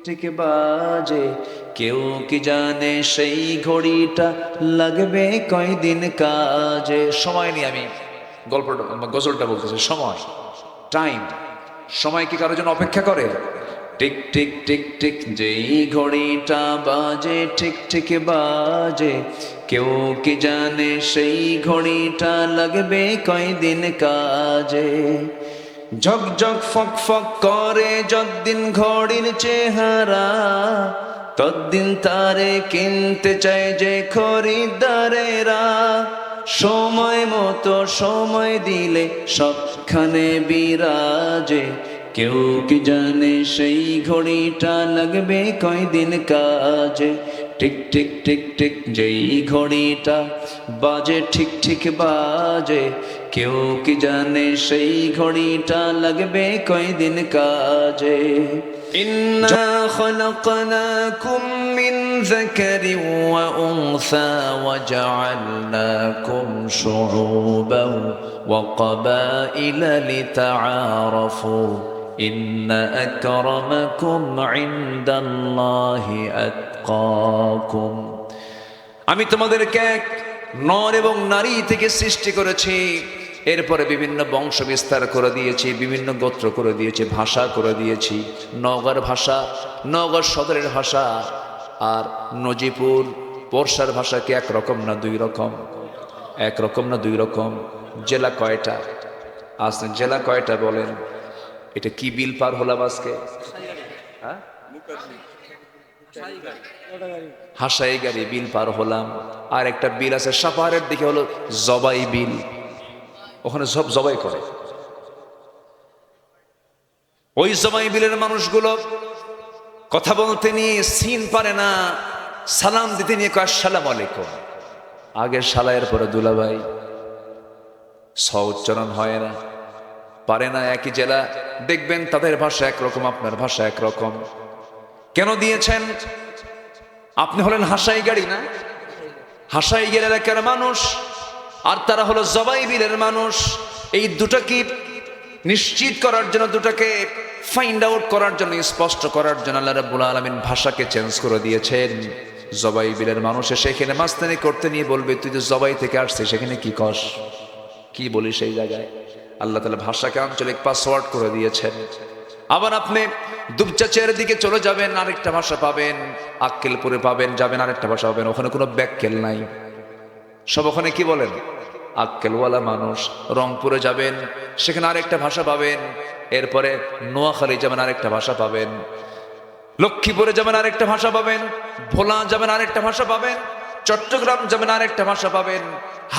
Tick বাজে, কেউ কি জানে সেই ঘড়িটা লাগবে কয়দিন কাজে। সময় নিয়ে আমি গল্পটা গজলটা বলতেছি। সময়, টাইম, সময় কি কারোর জন্য অপেক্ষা করে? টিক টিক টিক টিক যেই ঘড়িটা বাজে, ঠিক ঠিক বাজে, কেউ কি জানে সেই ঘড়িটা লাগবে কয়দিন কাজে। ঝকঝক ফক ফক করে যতদিন ঘড়ির চেহারা, ততদিন তারে কিনতে চায় যে খরিদ্দারেরা। সময় মতো সময় দিলে সবখানে বিরাজে, কেউ কি জানে সেই ঘড়িটা লাগবে কয়দিন কাজে। টিক টিক টিক টিক যেই ঘড়িটা বাজে, ঠিক ঠিক বাজে, কেউ কি জানে সেই ঘড়িটা লাগবে কয়দিন কাজে। ইন্না খলাকনাকুম মিন যাকারিন ওয়া উনসা ওয়া জাআলনাকুম শুউবান ওয়া ক্বাবাইলা লিতাআরাফু ইন্না আকরামাকুম ইনদাল্লাহি আতকাকুম। আমি তোমাদেরকে এক নর এবং নারী থেকে সৃষ্টি করেছি, এরপরে বিভিন্ন বংশ বিস্তার করে দিয়েছি, বিভিন্ন গোত্র করে দিয়েছি, ভাষা করে দিয়েছি। নওগাঁর ভাষা, নওগাঁ সদরের ভাষা আর নজিপুর পোরশার ভাষা কি একরকম না দুই রকম? একরকম না দুই রকম? জেলা কয়টা? আসলে জেলা কয়টা বলেন? এটা কি বিল পার হলাম আজকে? হ্যাঁ, হাসাই গাড়ি বিল পার হলাম। আর একটা বিল আছে সাপাহারের দিকে, হলো জবাই বিল। ওখানে সব জবাই করে। ওই জবাই বিলের মানুষগুলো কথা বলতে নিয়ে সিন পারে না, সালাম দিতে নিয়ে কয় আসসালামু আলাইকুম। আগে সালায়ের পরে দুলাভাই, স উচ্চারণ হয় না, পারে না। একই জেলা, দেখবেন তাদের ভাষা একরকম, আপনার ভাষা একরকম। কেন দিয়েছেন? আপনি হলেন হাসাই গাড়ি না, হাসাই গেল এলাকার মানুষ, আর তারা হলো জবাই বিলের মানুষ। এই দুটাকে নিশ্চিত করার জন্য, দুটাকে ফাইন্ড আউট করার জন্য, স্পষ্ট করার জন্য আল্লাহ রাব্বুল আলামিন ভাষাকে চেঞ্জ করে দিয়েছেন। জবাই বিলের মানুষ সেখানে মাস্তানি করতে নিয়ে বলবে, তুই তো জবাই থেকে আসছিস, সেখানে কি কস, কি বলিস সেই জায়গায়? আল্লাহ তাআলা ভাষাকে আঞ্চলিক পাসওয়ার্ড করে দিয়েছেন। আবার আপনি দুপচাচের দিকে চলে যাবেন, আরেকটা ভাষা পাবেন। আক্কেলপুরে পাবেন, যাবেন আরেকটা ভাষা পাবেন। ওখানে কোনো ব্যাককেল নাই, সব ওখানে কি বলেন, আক্কেলওয়ালা মানুষ। রংপুরে যাবেন, সেখানে আরেকটা ভাষা পাবেন। এরপরে নোয়াখালী যাবেন, আরেকটা ভাষা পাবেন। লক্ষ্মীপুরে যাবেন, আরেকটা ভাষা পাবেন। ভোলা যাবেন, আরেকটা ভাষা পাবেন। চট্টগ্রাম যাবেন, আরেকটা ভাষা পাবেন।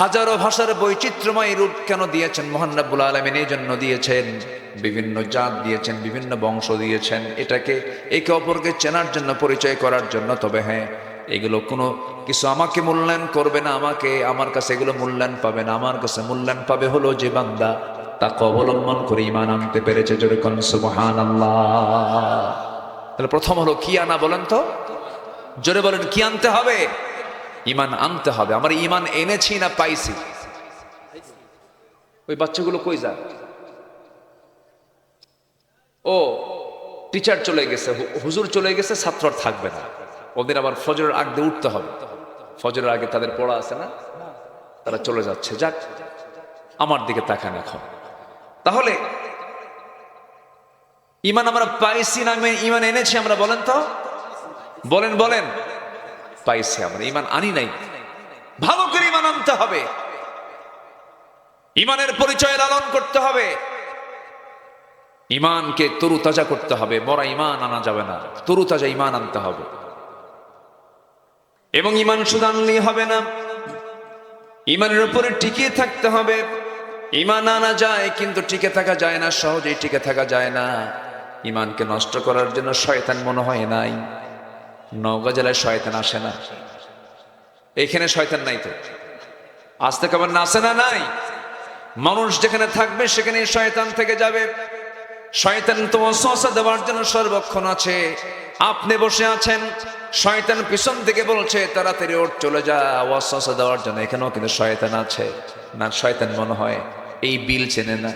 হাজারো ভাষার বৈচিত্র্যময় রূপ কেন দিয়েছেন? মহান রব্বুল আলামিন এই জন্য দিয়েছেন। বিভিন্ন জাত দিয়েছেন, বিভিন্ন বংশ দিয়েছেন, এটাকে একে অপরকে চেনার জন্য, পরিচয় করার জন্য। তবে হ্যাঁ, এগুলো কোনো কিছু আমাকে মূল্যায়ন করবে না, আমার কাছে এগুলো মূল্যায়ন পাবে না। আমার কাছে মূল্যায়ন পাবে হলো যে বান্দা তাকওয়া অবলম্বন করে ঈমান আনতে পেরেছে। জোরে কোন সুবহানাল্লাহ। তাহলে প্রথম হলো কি আনা, বলেন তো, জোরে বলেন, কি আনতে হবে? ঈমান আনতে হবে। আমার ঈমান এনেছি না পাইছি? ওই বাচ্চাগুলো কই যায়? ও টিচার চলে গেছে, হুজুর চলে গেছে, ছাত্র থাকবে না। ওদের আবার ফজরের আগে উঠতে হবে, ফজরের আগে তাদের পড়া আছে না, তারা চলে যাচ্ছে। যাক, আমার দিকে তাকান এখন। তাহলে ঈমান আমরা পাইছি না ঈমান এনেছি আমরা? বলেন তো, বলেন বলেন। পাইছি আমরা, ঈমান আনি নাই। ভালো করে ঈমান আনতে হবে, ঈমানের পরিচয় লালন করতে হবে, ঈমানকে তরুতাজা করতে হবে। মরা ঈমান আনা যাবে না, তরুতাজা ঈমান আনতে হবে। এবং ঈমান শুধু আনলেই হবে না, ঈমানের উপরে টিকে থাকতে হবে। ঈমান আনা যায় কিন্তু টিকে থাকা যায় না, সহজেই টিকে থাকা যায় না। ঈমানকে নষ্ট করার জন্য শয়তান মনে হয় নাই। নওগাঁ জেলায় শয়তান আসে না? এইখানে শয়তান নাই তো? আসতে কেমন না, আসে না? নাই। মানুষ যেখানে থাকবে সেখানে শয়তান থেকে যাবে। শয়তান তো ওয়াসওয়াসা দেওয়ার জন্য সর্বক্ষণ আছে। আপনি বসে আছেন, শয়তান পিছন থেকে বলছে তাড়াতাড়ি ওঠ, চলে যা, ওয়াসওয়াসা দেওয়ার জন্য। এখানেও কিন্তু শয়তান আছে না? শয়তান মনে হয় এই বিল চেনে না,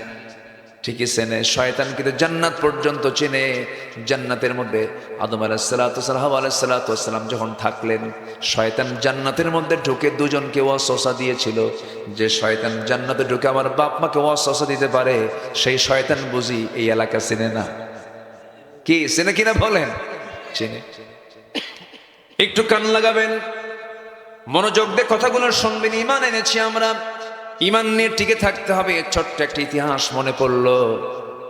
ঠিকই চেনে, শয়তান কিন্তু জান্নাত পর্যন্ত চেনে। জান্নাতের মধ্যে আদম আলাইহিসসালাম, হাওয়া আলাইহিসসালাম যখন থাকলেন, শয়তান জান্নাতের মধ্যে ঢুকে দুজনকে ওয়াসওয়াসা দিয়েছিল যে শয়তান জান্নাতে ঢুকে আমার বাপ মাকে ওয়াসওয়াসা দিতে পারে, সেই শয়তান বুঝি এই এলাকা চেনে না? কি চেনে কিনা বলেন? চেনে। একটু কান লাগাবেন, মনোযোগ দিয়ে কথাগুলো শুনবেন। ঈমান এনেছি আমরা, ঈমান নিয়ে টিকে থাকতে হবে। ছোট্ট একটা ইতিহাস মনে পড়লো,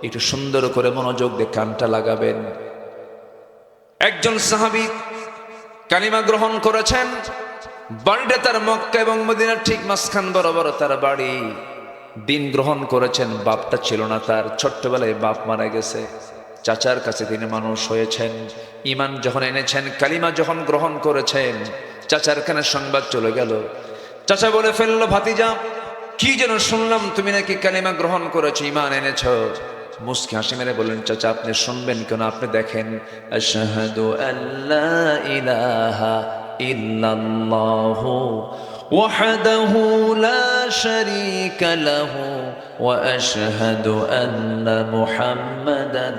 একটু সুন্দর করে মনোযোগ দিয়ে কানটা লাগাবেন। একজন সাহাবী কালিমা গ্রহণ করেছেন, বাড়িটা তার মক্কা এবং মদিনার ঠিক মাঝখান বরাবর তার বাড়ি। দিন গ্রহণ করেছেন, বাপটা ছিল না তার, ছোট্টবেলায় বাপ মারা গেছে। চাচার কাছে তিনি মানুষ হয়েছেন। ঈমান যখন এনেছেন, কালিমা যখন গ্রহণ করেছেন, চাচার কানে সংবাদ চলে গেল। চাচা বলে ফেললো, ভাতিজা কি যেন শুনলাম তুমি নাকি কালিমা গ্রহণ করেছো, ঈমান এনেছো। মুস্কি হাসি মেরে বললেন, চাচা আপনি শুনবেন কেন? আপনি দেখেন, আশহাদু আল্লা ইলাহা ইল্লাল্লাহু ওয়াহদাহু লা শারীকা লাহু ওয়া আশহাদু আন্না মুহাম্মাদান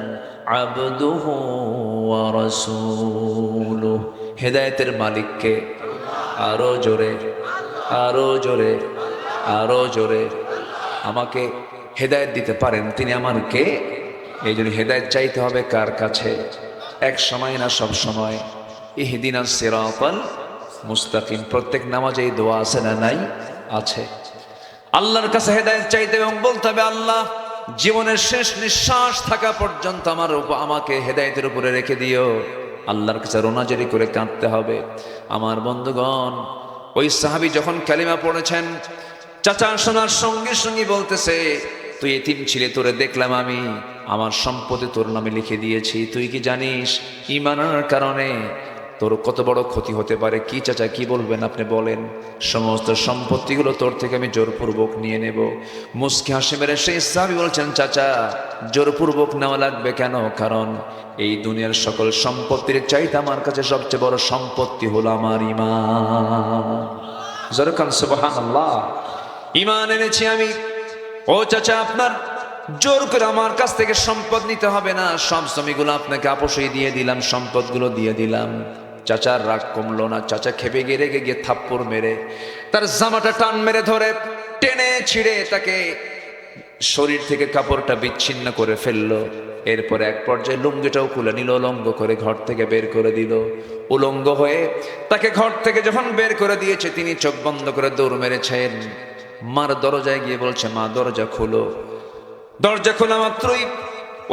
আবদুহু ওয়া রাসূলুহু। হেদায়েতের মালিককে আরো জোরে, আরো জোরে, আরো জোরে। আমাকে হেদায়েত দিতে পারেন তিনি আমার কে? এই জন্য হেদায়েত চাইতে হবে কার কাছে? এক সময় না সব সময়। ইহদিনাস সিরাতাল মুস্তাকিম, প্রত্যেক নামাজে এই দোয়া আছে না নাই? আছে। আল্লাহর কাছে হেদায়েত চাইতে এবং বলতে হবে, আল্লাহ জীবনের শেষ নিঃশ্বাস থাকা পর্যন্ত আমাকে হেদায়েতের উপরে রেখে দিও। আল্লাহর কাছে রোনাজারি করে কাঁদতে হবে। আমার বন্ধুগণ, ওই সাহাবী যখন কালিমা পড়েছেন, চাচা শোনার সঙ্গে সঙ্গে বলতেছে, তুই এতিম ছিলে, তোরে দেখলাম আমি, আমার সম্পত্তি তোর নামে লিখে দিয়েছি। তুই কি জানিস ঈমানের কারণে তোর কত বড় ক্ষতি হতে পারে? কি চাচা কি বলবেন আপনি বলেন? সমস্ত সম্পত্তিগুলো তোর থেকে আমি জোরপূর্বক নিয়ে নেব। মুস্কি হাসি মেরে সেই সাহাবী বলছেন, চাচা জোরপূর্বক নেওয়া লাগবে কেন? কারণ এই দুনিয়ার সকল সম্পত্তির চাইতে আমার কাছে সবচেয়ে বড় সম্পত্তি হলো আমার ঈমান। জোরকান সুবহানাল্লাহ। ঈমান এনেছি আমি। ও চাচা, আপনার জোর করে আমার কাছ থেকে সম্পদ নিতে হবে না, সব জমিগুলো আপনাকে আপোষই দিয়ে দিলাম, সম্পদগুলো দিয়ে দিলাম। চাচার রাগ কমলো না। চাচা খেপে গিয়ে রেগে গিয়ে থাপ্পড় মেরে তার জামাটা টান মেরে ধরে টেনে ছিঁড়ে তাকে শরীর থেকে কাপড়টা বিচ্ছিন্ন করে ফেললো। এরপরে এক পর্যায়ে লুঙ্গিটাও খুলে নিল, উলঙ্গ করে ঘর থেকে বের করে দিল। উলঙ্গ হয়ে তাকে ঘর থেকে যখন বের করে দিয়েছে, তিনি চোখ বন্ধ করে দৌড় মেরেছেন। মার দরজায় গিয়ে বলছে, মা দরজা খোলো। দরজা খোলা মাত্রই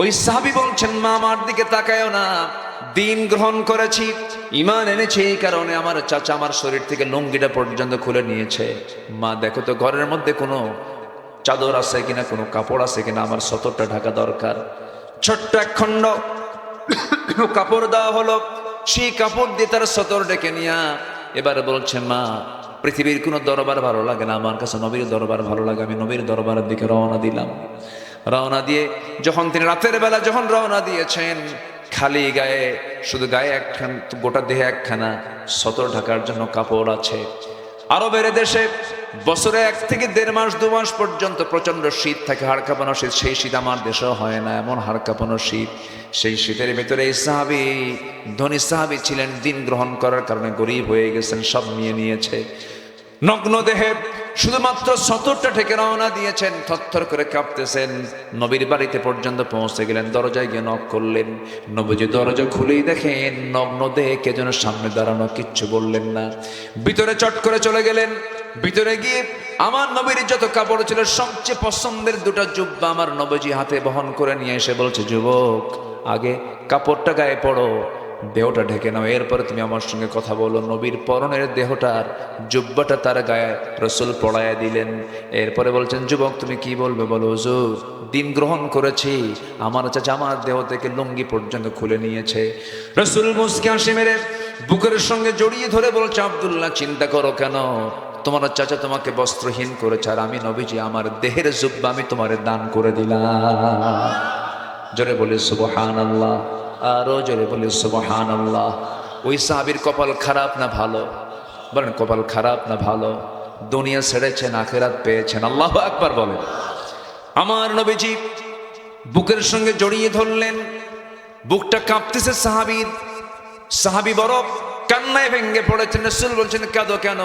ওই সাহাবী বলছেন, মা আমার দিকে তাকায়ও না, দিন গ্রহণ করেছি, ঈমান এনেছি, এই কারণে আমার চাচা আমার শরীর থেকে লুঙ্গিটা পর্যন্ত খুলে নিয়েছে। মা দেখো তো ঘরের মধ্যে কোনো চাদর আছে কিনা, কোনো কাপড় আছে কিনা, আমার সতরটা ঢাকা দরকার। ছোট্ট এক খণ্ড কাপড় দেওয়া হলো, সেই কাপড় দিয়ে তার সতর ডেকে নিয়া এবার বলছে, মা পৃথিবীর কোনো দরবার ভালো লাগে না, আমার কাছে নবীর দরবার ভালো লাগে। আমি নবীর দরবারের দিকে রওনা দিলাম। রওনা দিয়ে যখন তিনি রাতের বেলা যখন রওনা দিয়েছেন, খালি গায়ে, শুধু গায়ে একখান, গোটা দেহে একখানা সতর ঢাকার জন্য কাপড় আছে। আরবের দেশে বছরে 1 থেকে 1.5 মাস 2 মাস পর্যন্ত প্রচন্ড শীত থাকে, হাড় কাঁপানো শীত। সেই শীত আমার দেশেও হয় না, এমন হাড় কাঁপানো শীত। সেই শীতের ভিতরে এই সাহাবী, ধনী সাহাবী ছিলেন, দিন গ্রহণ করার কারণে গরিব হয়ে গেছেন, সব নিয়ে নিয়েছে। নগ্ন দেহে শুধুমাত্র সতরটা ঠেকে রওনা দিয়েছেন, থরথর করে কাঁপতেছেন। নবীর বাড়িতে পর্যন্ত পৌঁছে গেলেন, দরজায় গিয়ে নক করলেন। নবীজি দরজা খুলেই দেখেন নগ্ন দেহে কে যেন সামনে দাঁড়ানো, কিচ্ছু বললেন না। ভিতরে চট করে চলে গেলেন। ভিতরে গিয়ে আমার নবীর যত কাপড় ছিল, সবচেয়ে পছন্দের 2টা জুব্বা আমার নবীজি হাতে বহন করে নিয়ে এসে বলছে, যুবক আগে কাপড়টা গায়ে পড়ো, দেহটা ঢেকে নাও, এরপরে তুমি আমার সঙ্গে কথা বলো। নবীর পরনের দেহটার জুব্বাটা তার গায়ে রাসূল পড়ায়া দিলেন। এরপরে বলছেন, যুবক তুমি কি বলবে বলো। হুজুর দিন গ্রহণ করেছি, আমার চাচা আমার দেহ থেকে লুঙ্গি পর্যন্ত খুলে নিয়েছে। রাসূল মুস্কি হাসি মেরে বুকের সঙ্গে জড়িয়ে ধরে বলছে, আব্দুল্লাহ চিন্তা করো কেন, তোমার চাচা তোমাকে বস্ত্রহীন করেছে, আর আমি নবীজি আমার দেহের জুব্বা আমি তোমারে দান করে দিলাম। জোরে বলি সুবহানাল্লাহ, আরো জোরে বলি সুবহানাল্লাহ। ওই সাহাবীর কপাল খারাপ না ভালো? বলেন কপাল খারাপ না ভালো? দুনিয়া ছেড়েছেন, আখিরাত পেয়েছেন। আল্লাহু আকবার বলেন। আমার নবীজি বুকের সঙ্গে জড়িয়ে ধরলেন। বুকটা কাঁপতেছে সাহাবীর। সাহাবী বড় কান্নায় ভেঙে পড়েছেন। রাসূল বলছেন কাঁদো কেন?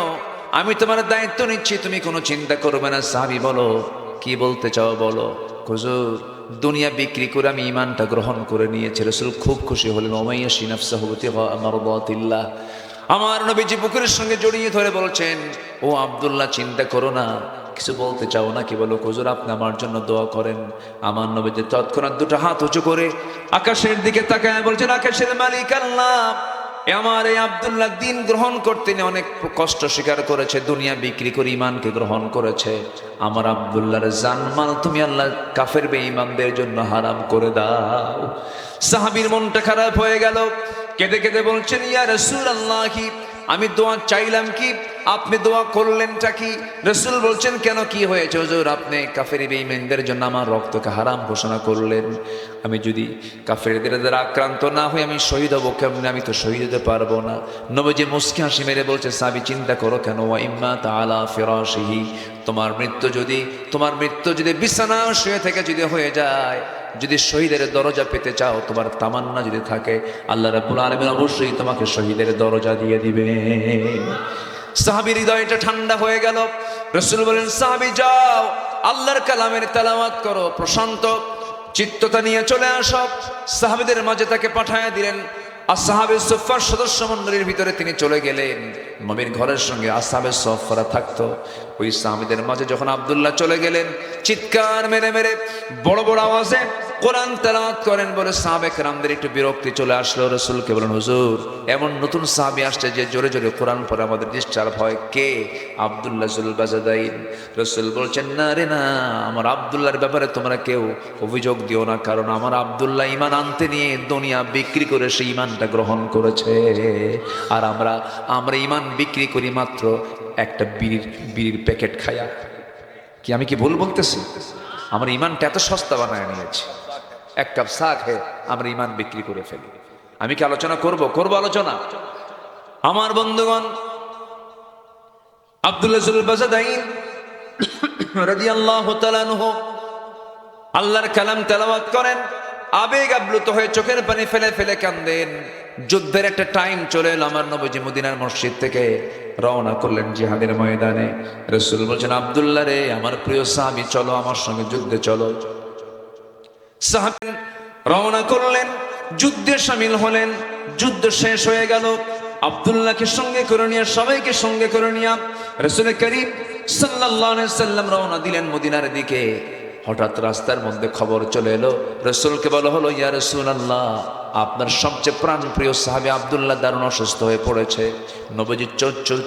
আমি তোমার দায়িত্ব নিচ্ছি, তুমি কোনো চিন্তা করবে না। সাহাবী বলো কি বলতে চাও বলো। হুজুর দুনিয়া বিক্রি করে আমি ঈমানটা গ্রহণ করে নিয়েছি। রাসূল খুব খুশি হলেন। ওমাইয়াশি নাফসাহু বিতিগা মারদাতিল্লাহ। আমার নবীজি বুকের সঙ্গে জড়িয়ে ধরে বলছেন ও আব্দুল্লাহ চিন্তা করো না, কিছু বলতে চাও না কি বলো? হুজুর আপনি আমার জন্য দোয়া করেন। আমার নবীজি তৎক্ষণাৎ দুটো হাত উঁচু করে আকাশের দিকে তাকায় বলছেন আকাশের মালিক আল্লাহ, আমার এই আব্দুল্লাহ দিন গ্রহণ করতে অনেক কষ্ট স্বীকার করেছে, দুনিয়া বিক্রি করে ঈমানকে গ্রহণ করেছে। আমার আব্দুল্লাহর জানমাল তুমি আল্লাহ কাফের বেঈমানদের জন্য হারাম করে দাও। সাহাবীর মনটা খারাপ হয়ে গেল। কেঁদে কেঁদে বলছেন ইয়া রাসূলুল্লাহ, আমি দোয়া চাইলাম কি, আপনি দোয়া করলেনটা কি? রাসূল বলছেন কেন, কি হয়েছে হুজুর? আপনি কাফের বেঈমানদের জন্য আমার রক্তকে হারাম ঘোষণা করলেন। আমি যদি কাফেরদের দ্বারা আক্রান্ত না হই আমি শহীদ হব কেমনে? আমি তো শহীদ হতে পারবো না। নবীজি মুস্কি হাসি মেরে বলছে সাহাবী চিন্তা করো কেন? ওয়া ইম্মা তাআলা ফিরাশিহি, তোমার মৃত্যু যদি বিছানা শুয়ে থেকে যদি হয়ে যায়, যদি শহীদের দরজা পেতে চাও, তোমার তামান্না যদি থাকে, আল্লাহ রাব্বুল আলামিন অবশ্যই তোমাকে শহীদের দরজা দিয়ে দিবে। সাহাবীর হৃদয়টা ঠান্ডা হয়ে গেল। রাসূল বলেন সাহাবী যাও আল্লাহর কালামের তেলাওয়াত করো, প্রশান্ত চিত্ততা নিয়ে চলে আসো। সাহাবীদের মাঝে তাকে পাঠায়া দিলেন। আসহাবে সুফফার সদস্য মণ্ডলীর ভিতরে তিনি চলে গেলেন। নবীর ঘরের সঙ্গে আসহাবে সুফফারা থাকতো। ওই সাহাবীদের মাঝে যখন আব্দুল্লাহ চলে গেলেন, চিৎকার মেরে মেরে বড় বড় আওয়াজে কোরআন তেলাওয়াত করেন বলে সাহাবে কেরামদের একটু বিরক্তি চলে আসলো। রাসূলকে বলেন হুজুর এমন নতুন সাহাবী আসছে যে জোরে জোরে কোরআন পড়ে আমাদের ডিস্টার্ব হয়, কে? আব্দুল্লাহ জুল বাজাদাইন। রাসূল বলছেন না রে না, আমার আব্দুল্লাহর ব্যাপারে তোমরা কেউ অভিযোগ দিও না, কারণ আমার আব্দুল্লাহ ঈমান আনতে নিয়ে দুনিয়া বিক্রি করে সেই ঈমানটা গ্রহণ করেছে। আর আমরা ঈমান বিক্রি করি মাত্র একটা বিড়ির প্যাকেট খায়া। কি আমি কি ভুল বলতেছি? আমার ঈমানটা এত সস্তা বানায় নিয়েছি, এক কাপ চা খেয়ে আমরা ঈমান বিক্রি করে ফেলি। আমি কি আলোচনা করব আলোচনা? আমার বন্ধুগণ, আব্দুল্লাহ জুল বাজাদাইন রাদিয়াল্লাহু তাআলা আনহু আল্লাহর কালাম তেলাওয়াত করেন, আবেগ আপ্লুত হয়ে চোখের পানি ফেলে ফেলে কাঁদেন। যুদ্ধের একটা টাইম চলে এলো। আমার নবীজি মদিনার মসজিদ থেকে রওনা করলেন জিহাদের ময়দানে। রাসূল বলছেন আব্দুল্লাহ রে, আমার প্রিয় সাহাবী, চলো আমার সঙ্গে যুদ্ধে চলো। সাহাবী রওনা করলেন, যুদ্ধে শামিল হলেন। যুদ্ধ শেষ হয়ে গেল। আব্দুল্লাহকে সঙ্গে করে নিয়ে, সবাইকে সঙ্গে করে নিয়ে রাসূল করিম সাল্লাল্লাহু আলাইহি সাল্লাম রওনা দিলেন মদিনার দিকে। হঠাৎ রাস্তার মধ্যে খবর চলে এলো, রাসূলকে বলা হলো ইয়া রাসূলুল্লাহ, আপনার সবচেয়ে প্রাণপ্রিয় সাহাবী আব্দুল্লাহ দারুণ অসুস্থ হয়ে পড়েছে। নবীজি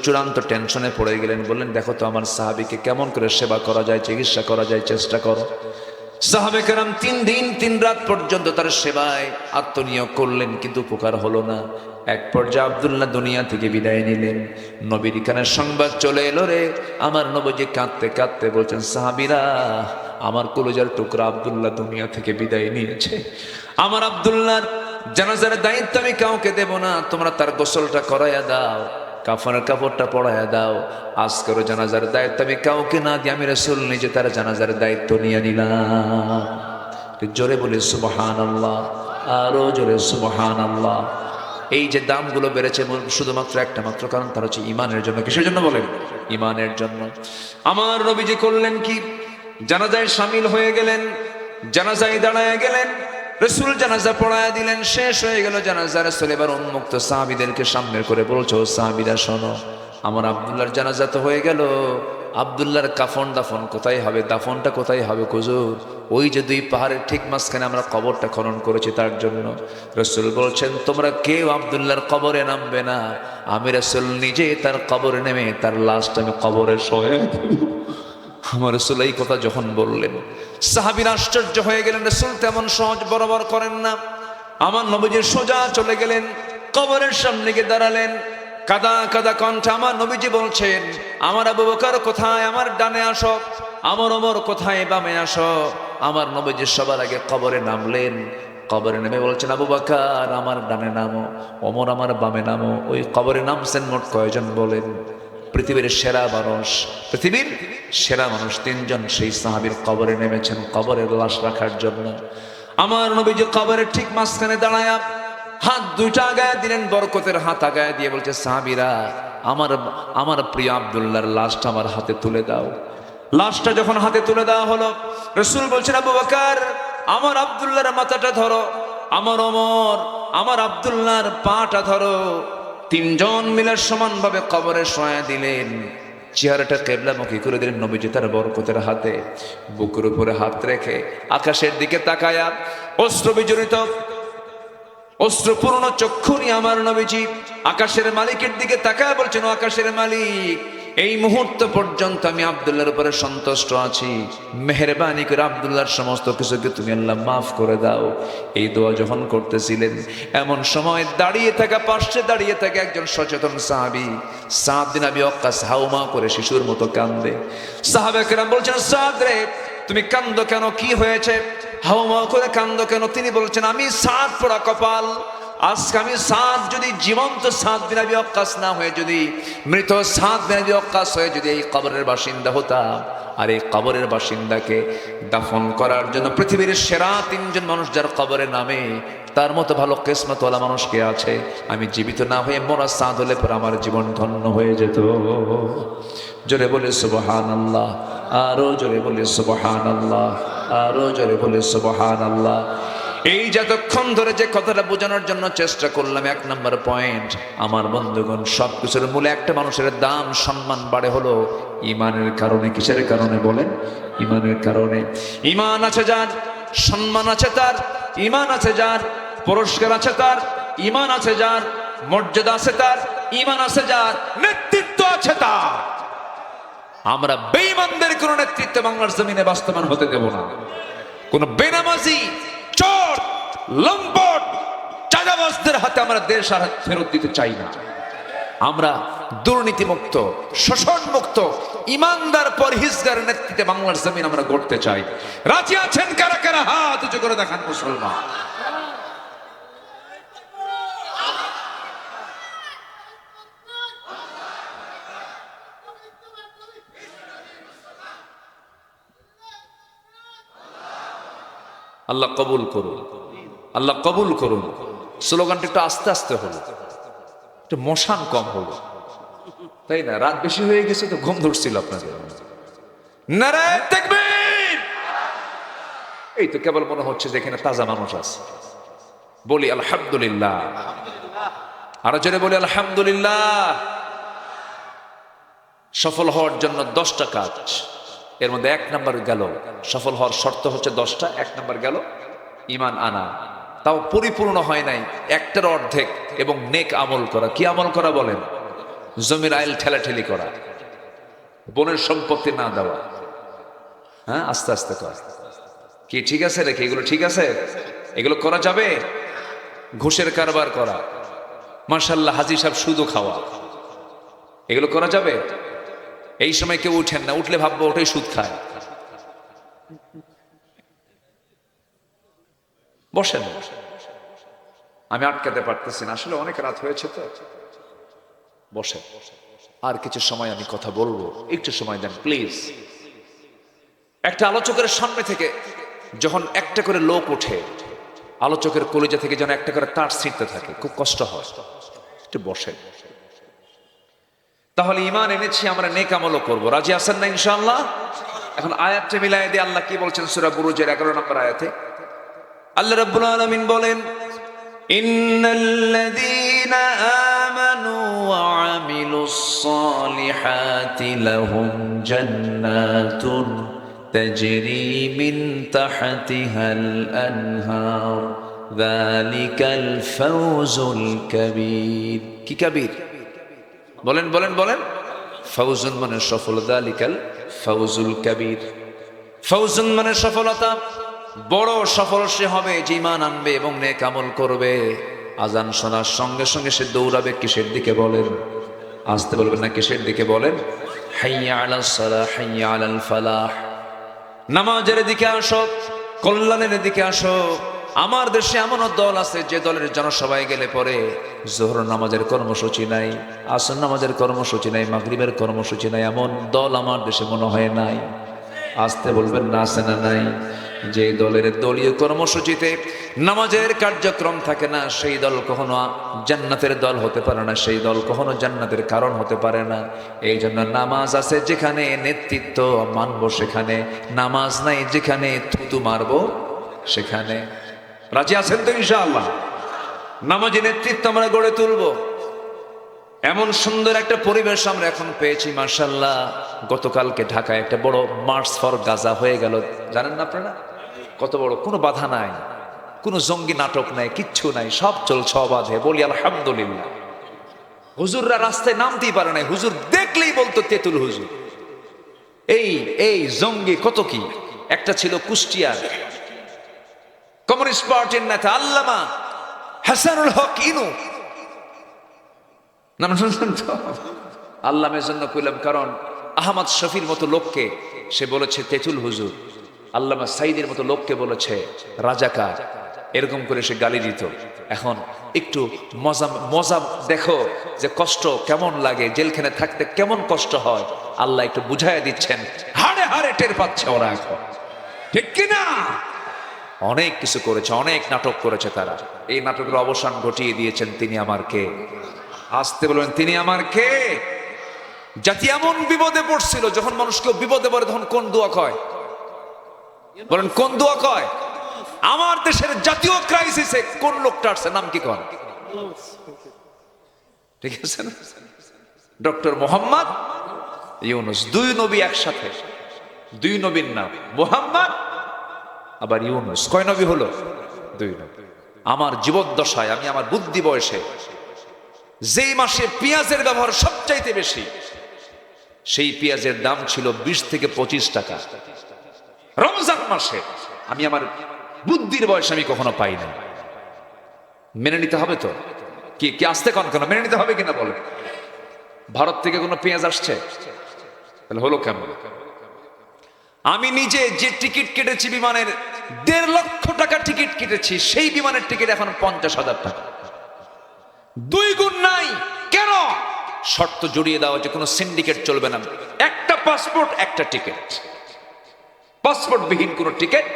চূড়ান্ত টেনশনে পড়ে গেলেন। বললেন দেখো তো আমার সাহাবীকে কেমন করে সেবা করা যায়, চিকিৎসা করা যায়, চেষ্টা করো। সাহাবে কেরাম 3 দিন 3 রাত পর্যন্ত তার সেবায় আত্মনিয়োগ করলেন, কিন্তু উপকার হলো না। এক পর্যায়ে আব্দুল্লাহ দুনিয়া থেকে বিদায় নিলেন। নবীর কানে সংবাদ চলে এলো রে। আমার নবীজি কাঁদতে কাঁদতে বলছেন সাহাবীরা, আমার কলিজার টুকরা আব্দুল্লাহ দুনিয়া থেকে বিদায় নিয়েছে। আমার আব্দুল্লাহর জানাজার দায়িত্ব আমি কাউকে দেব না, তোমরা তার গোসলটা করাইয়া দাও, কাফনের কাপড়টা পরাইয়া দাও। আজকের জানাজার দায়িত্ব আমি কাউকে না দিয়ে আমি রাসূল নিজে তার জানাজার দায়িত্ব নিয়ে নিলাম। জোরে বলে সুবহানাল্লাহ, আরো জোরে সুবহানাল্লাহ। এই যে দামগুলো বেড়েছে শুধুমাত্র একটা মাত্র কারণ, তার হচ্ছে ঈমানের জন্য। কিসের জন্য বলেন? ঈমানের জন্য। আমার নবীজি করলেন কি, জানাজায় শামিল হয়ে গেলেন, জানাজায় দাঁড়ায় গেলেন। রাসূল জানাজা পড়ায়া দিলেন, শেষ হয়ে গেল জানাজা। রাসূল এবার উন্মুক্ত সাহাবীদেরকে সামনে করে বলছো সাহাবীরা শোনো, আমার আব্দুল্লাহর জানাজা তো হয়ে গেল, আব্দুল্লাহর কাফন দাফন কোথায় হবে? দাফনটা কোথায় হবে হুজুর? ওই যে 2 পাহাড়ের ঠিক মাঝখানে আমরা কবরটা খনন করেছি তার জন্য। রাসূল বলছেন তোমরা কেউ আব্দুল্লাহর কবরে নামবে না, আমি রাসূল নিজে তার কবরে নেমে তার লাশটা আমি কবরে শোয়ে দেব। আমার রাসূল এই কথা যখন বললেন, সাহাবীরা আশ্চর্য হয়ে গেলেন। রাসূল তেমন সহজ বরাবর করেন না। আমার নবীজি সোজা চলে গেলেন, কবরের সামনে গিয়ে দাঁড়ালেন। কাদা কাদা কণ্ঠে আমার নবীজি বলছেন, আমার আবু বকর কোথায়? আমার ডানে আসো। আমার ওমর কোথায়? বামে আসো। আমার নবীজি সবার আগে কবরে নামলেন। কবরে নেমে বলছেন আবু বকর আমার ডানে নামো, ওমর আমার বামে নামো। ওই কবরে নামছেন মোট কয়জন বলেন? পৃথিবীর সেরা মানুষ, পৃথিবীর সেরা মানুষ তিনজন সেই সাহাবীর কবরে নেমেছেন কবরের লাশ রাখার জন্য। আমার নবীজি কবরের ঠিক মাঝখানে দাঁড়ায়া হাত দুইটা আগায় দিলেন, বরকতের হাত আগায় দিয়ে বলছে, সাহাবীরা আমার প্রিয় আব্দুল্লাহর লাশটা আমার হাতে তুলে দাও। লাশটা যখন হাতে তুলে দেওয়া হলো, রাসূল বলছেন, আবু বকর আমার আব্দুল্লাহর মাথাটা ধরো, আমার ওমর আমার আব্দুল্লাহর পাটা ধরো। তিনজন মিলে সমানভাবে কবরে শোয়া দিলেন, চেহারাটা কিবলামুখী করে দিলেন নবীজি তার বরকতের হাতে। বুকের উপরে হাত রেখে আকাশের দিকে তাকায়া অশ্রু বিজড়িত অশ্রুপূর্ণ চক্ষু নিয়ে আমার নবীজি আকাশের মালিকের দিকে তাকায় বলছেন, ও আকাশের মালিক, এই মুহূর্ত পর্যন্ত আমি আব্দুল্লাহর উপরে সন্তুষ্ট আছি, মেহেরবানি করে আব্দুল্লাহর সমস্ত কিছুকে তুমি আল্লাহ মাফ করে দাও। এই দোয়া যখন করতেছিলেন, এমন সময় দাঁড়িয়ে থাকা পাশে দাঁড়িয়ে থাকা একজন সচেতন সাহাবী সাদ বিন আবি ওয়াক্কাস হাউমা করে শিশুর মতো কান্দে। সাহাবায়ে কেরাম বলছেন, সাদ রে তুমি কান্দো কেন, কি হয়েছে? হাউমা করে কান্দো কেন? তিনি বলছেন, আমি সাদ পোড়া কপাল, আজকে আমি সাদ যদি জীবন্ত সাদ বিন আবি ওয়াক্কাস না হয়ে যদি মৃত সাদ বিন আবি ওয়াক্কাস হয়ে যদি এই কবরের বাসিন্দা হতাম, আর এই কবরের বাসিন্দাকে দাফন করার জন্য পৃথিবীর সেরা তিনজন মানুষ যার কবরে নামে, তার মতো ভালো কিসমতওয়ালা মানুষ কে আছে? আমি জীবিত না হয়ে মোরা সাদ হলে পর আমার জীবন ধন্য হয়ে যেত। জোরে বলে সুবহানাল্লাহ, আরো জোরে বলে সুবহানাল্লাহ, আরো জোরে বলে সুবহানাল্লাহ। এই যতক্ষণ ধরে যে কথাটা বোঝানোর জন্য চেষ্টা করলাম, এক নম্বর পয়েন্ট, আমার বন্ধুগণ, সবকিছুর মূলে একটা মানুষের দাম সম্মান বাড়ে হলো ইমানের কারণে। কিসের কারণে বলেন? ইমানের কারণে। ইমান আছে যার, সম্মান আছে তার, ইমান আছে যার, পুরস্কার আছে তার, ইমান আছে যার, মর্যাদা আছে তার, ইমান আছে যার, নেতৃত্ব আছে তার। আমরা বেঈমানদের কোন নেতৃত্ব বাংলার জমিনে বাস্তবায়ন হতে দেব না। কোন বেনামাজি, চোর, লম্পট, চাঁদাবাজদের হাতে আমরা দেশ আর ফেরত দিতে চাই না। আমরা দুর্নীতিমুক্ত, শোষণমুক্ত, ইমানদার, পরহেজগার নেতৃত্বে বাংলার জমিন আমরা গড়তে চাই। রাজি আছেন কারা কারা? হাত উঁচু করে দেখান মুসলমান। আল্লাহ কবুল করুন, আল্লাহ কবুল করুন। স্লোগানটা একটু আস্তে আস্তে হলো, একটু মশান কম হলো, তাই না? রাত বেশি হয়ে গেছে তো ঘুম ধরছিল আপনাদের। নারায়ে তাকবীর! এই তো কেবল মনে হচ্ছে যে এখানে তাজা মানুষ আছে। বলি আলহামদুলিল্লাহ, আরো জোরে বলি আলহামদুলিল্লাহ। সফল হওয়ার জন্য 10টা কাজ, এর মধ্যে 1 নাম্বার গেল, সফল হওয়ার শর্ত হচ্ছে 10টা। 1 নাম্বার গেল ঈমান আনা, তাও পরিপূর্ণ হয় নাই, একটার অর্ধেক, এবং নেক আমল করা। কি আমল করা বলেন? জমির আইল ঠেলাঠেলি করা, বোনের সম্পত্তি না দেওয়া। হ্যাঁ, আস্তে আস্তে কর। কি ঠিক আছে রেখে? এগুলো ঠিক আছে? এগুলো করা যাবে? ঘুষের কারবার করা, মাশাআল্লাহ হাজী সাহেব সুদও খাওয়া, এগুলো করা যাবে? এই সময় কেউ উঠেন না, উঠলে ভাববো ওটাই সুদ খায়। বসেন, আমি আটকাতে পারতেছি না, আসলে অনেক রাত হয়েছে তো। বসেন, আর কিছু সময় আমি কথা বলবো, একটু সময় দেন প্লিজ। একটা আলোচকের সামনে থেকে যখন একটা করে লোক ওঠে, আলোচকের কলিজা থেকে যেন একটা করে তার ছিঁড়তে থাকে, খুব কষ্ট হয়। একটু বসেন। তাহলে ঈমান এনেছি, আমরা নেক আমলও করবো। রাজি আছেন না ইনশাআল্লাহ? এখন আয়াতটা মিলাই দিয়ে আল্লাহ কি বলছেন সূরা বুরুজের 11 নম্বর আয়াতে? আল্লাহ রাব্বুল আলামিন বলেন, ইন্নাল্লাযীনা আমানু ওয়া আমিলুস সালিহাতি লাহুম জান্নাতুন তাজরি মিন তাহতিহাল আনহার যালিকাল ফাওজুল কাবীর। কি কাবীর? বলেন বলেন বলেন। ফাউজুন মানে সফলতা, যালিকাল ফাওজুল কাবীর। ফাউজুন মানে সফলতা, বড় সফল সে হবে যে ঈমান আনবে এবং নেক আমল করবে। আজান শোনার সঙ্গে সঙ্গে সে দৌড়াবে কিসের দিকে বলেন? আসতে বলবেন না, কিসের দিকে বলেন? হাইয়া আলাস সালাহ, হাইয়া আলাল ফালাহ। নামাজের দিকে আসো, কল্যাণের দিকে আসো, আমার দেশে এমনও দল আছে যে দলের জনসভায় গেলে পরে জোহর নামাজের কর্মসূচি নাই, আসর নামাজের কর্মসূচি নাই, মাগরিবের কর্মসূচি নাই। এমন দল আমার দেশে মনে হয় নাই। আসতে বলবেন না, আছে না নাই? যে দলের দলীয় কর্মসূচিতে নামাজের কার্যক্রম থাকে না, সেই দল কখনো জান্নাতের দল হতে পারে না, সেই দল কখনো জান্নাতের কারণ হতে পারে না। এই জন্য নামাজ আছে যেখানে নেতৃত্ব মানবো সেখানে, নামাজ নাই যেখানে থুতু মারবো সেখানে। রাজি আছেন তো ইনশাআল্লাহ? নামাজি নেতৃত্ব আমরা গড়ে তুলবো। এমন সুন্দর একটা পরিবেশ আমরা এখন পেয়েছি মাশাআল্লাহ। গতকালকে ঢাকায় একটা বড় মার্চ ফর গাজা হয়ে গেল, জানেন না আপনারা? কত বড়, কোনো বাধা নাই, কোনো জঙ্গি নাটক নাই, কিচ্ছু নাই, সব চলছে অবাধে। বলি আলহামদুলিল্লাহ। হুজুররা রাস্তায় নামতেই পারে না, হুজুর দেখলেই বলতো তেতুল হুজুর। এই জঙ্গি কত কি। একটা ছিল কুষ্টিয়ার কমিউনিস্ট পার্টির নেতা আল্লামা হাসানুল হক ইনু, নাম শুনছেন তো? আল্লামের জন্য কইলাম, কারণ আহমদ শফির মতো লোককে সে বলেছে তেতুল হুজুর, আল্লামা সাইদের মতো লোককে বলেছে রাজাকার, এরকম করে সে গালি দিত। এখন একটু মজা মজা দেখো যে কষ্ট কেমন লাগে, জেলখানে থাকতে কেমন কষ্ট হয়, আল্লাহ একটু বুঝাইয়া দিচ্ছেন, হাড়ে হাড়ে টের পাচ্ছে ওরা এখন, ঠিক কিনা? অনেক কিছু করেছে, অনেক নাটক করেছে তারা। এই নাটকের অবসান ঘটিয়ে দিয়েছেন তিনি আমার কে। আসতে বলবেন তিনি আমার কে। জাতি এমন বিপদে পড়ছিল, যখন মানুষ কেউ বিপদে পড়ে তখন কোন দোয়া কয়? বলেন কোন দোয়া কয়? আমার দেশের জাতীয় ক্রাইসিসে কোন লোকটা আসছে, নাম কি কন? ঠিক আছে না? ডক্টর মোহাম্মদ ইউনুস। দুই নবী একসাথে, দুই নবীর নাম মোহাম্মদ আবার ইউনুস। কয় নবী হলো? দুই নবী। আমার জীবদ্দশায়, আমি আমার বুদ্ধি বয়সে যেই মাসে পেঁয়াজের ব্যবহার সবচাইতে বেশি, সেই পেঁয়াজের দাম ছিল 20 থেকে 25 টাকা। রমজান মাসে আমি আমার বুদ্ধির বয়সে আমি কখনো পাই না। মেনে নিতে হবে তো? কি আসতে কন কেন? মেনে নিতে হবে কিনা বলে? ভারত থেকে কোনো পেঁয়াজ আসছে? তাহলে হলো কেমন? আমি নিজে যে টিকিট কেটেছি বিমানের, 1.5 লক্ষ টাকা টিকিট কেটেছি, সেই বিমানের টিকিট এখন 50,000 টাকা, 2 গুণ নাই। কেন? শর্ত জড়িয়ে দেওয়া হচ্ছে, কোনো সিন্ডিকেট চলবে না, একটা পাসপোর্ট একটা টিকিট, পাসপোর্ট বিহীন কোনো টিকিট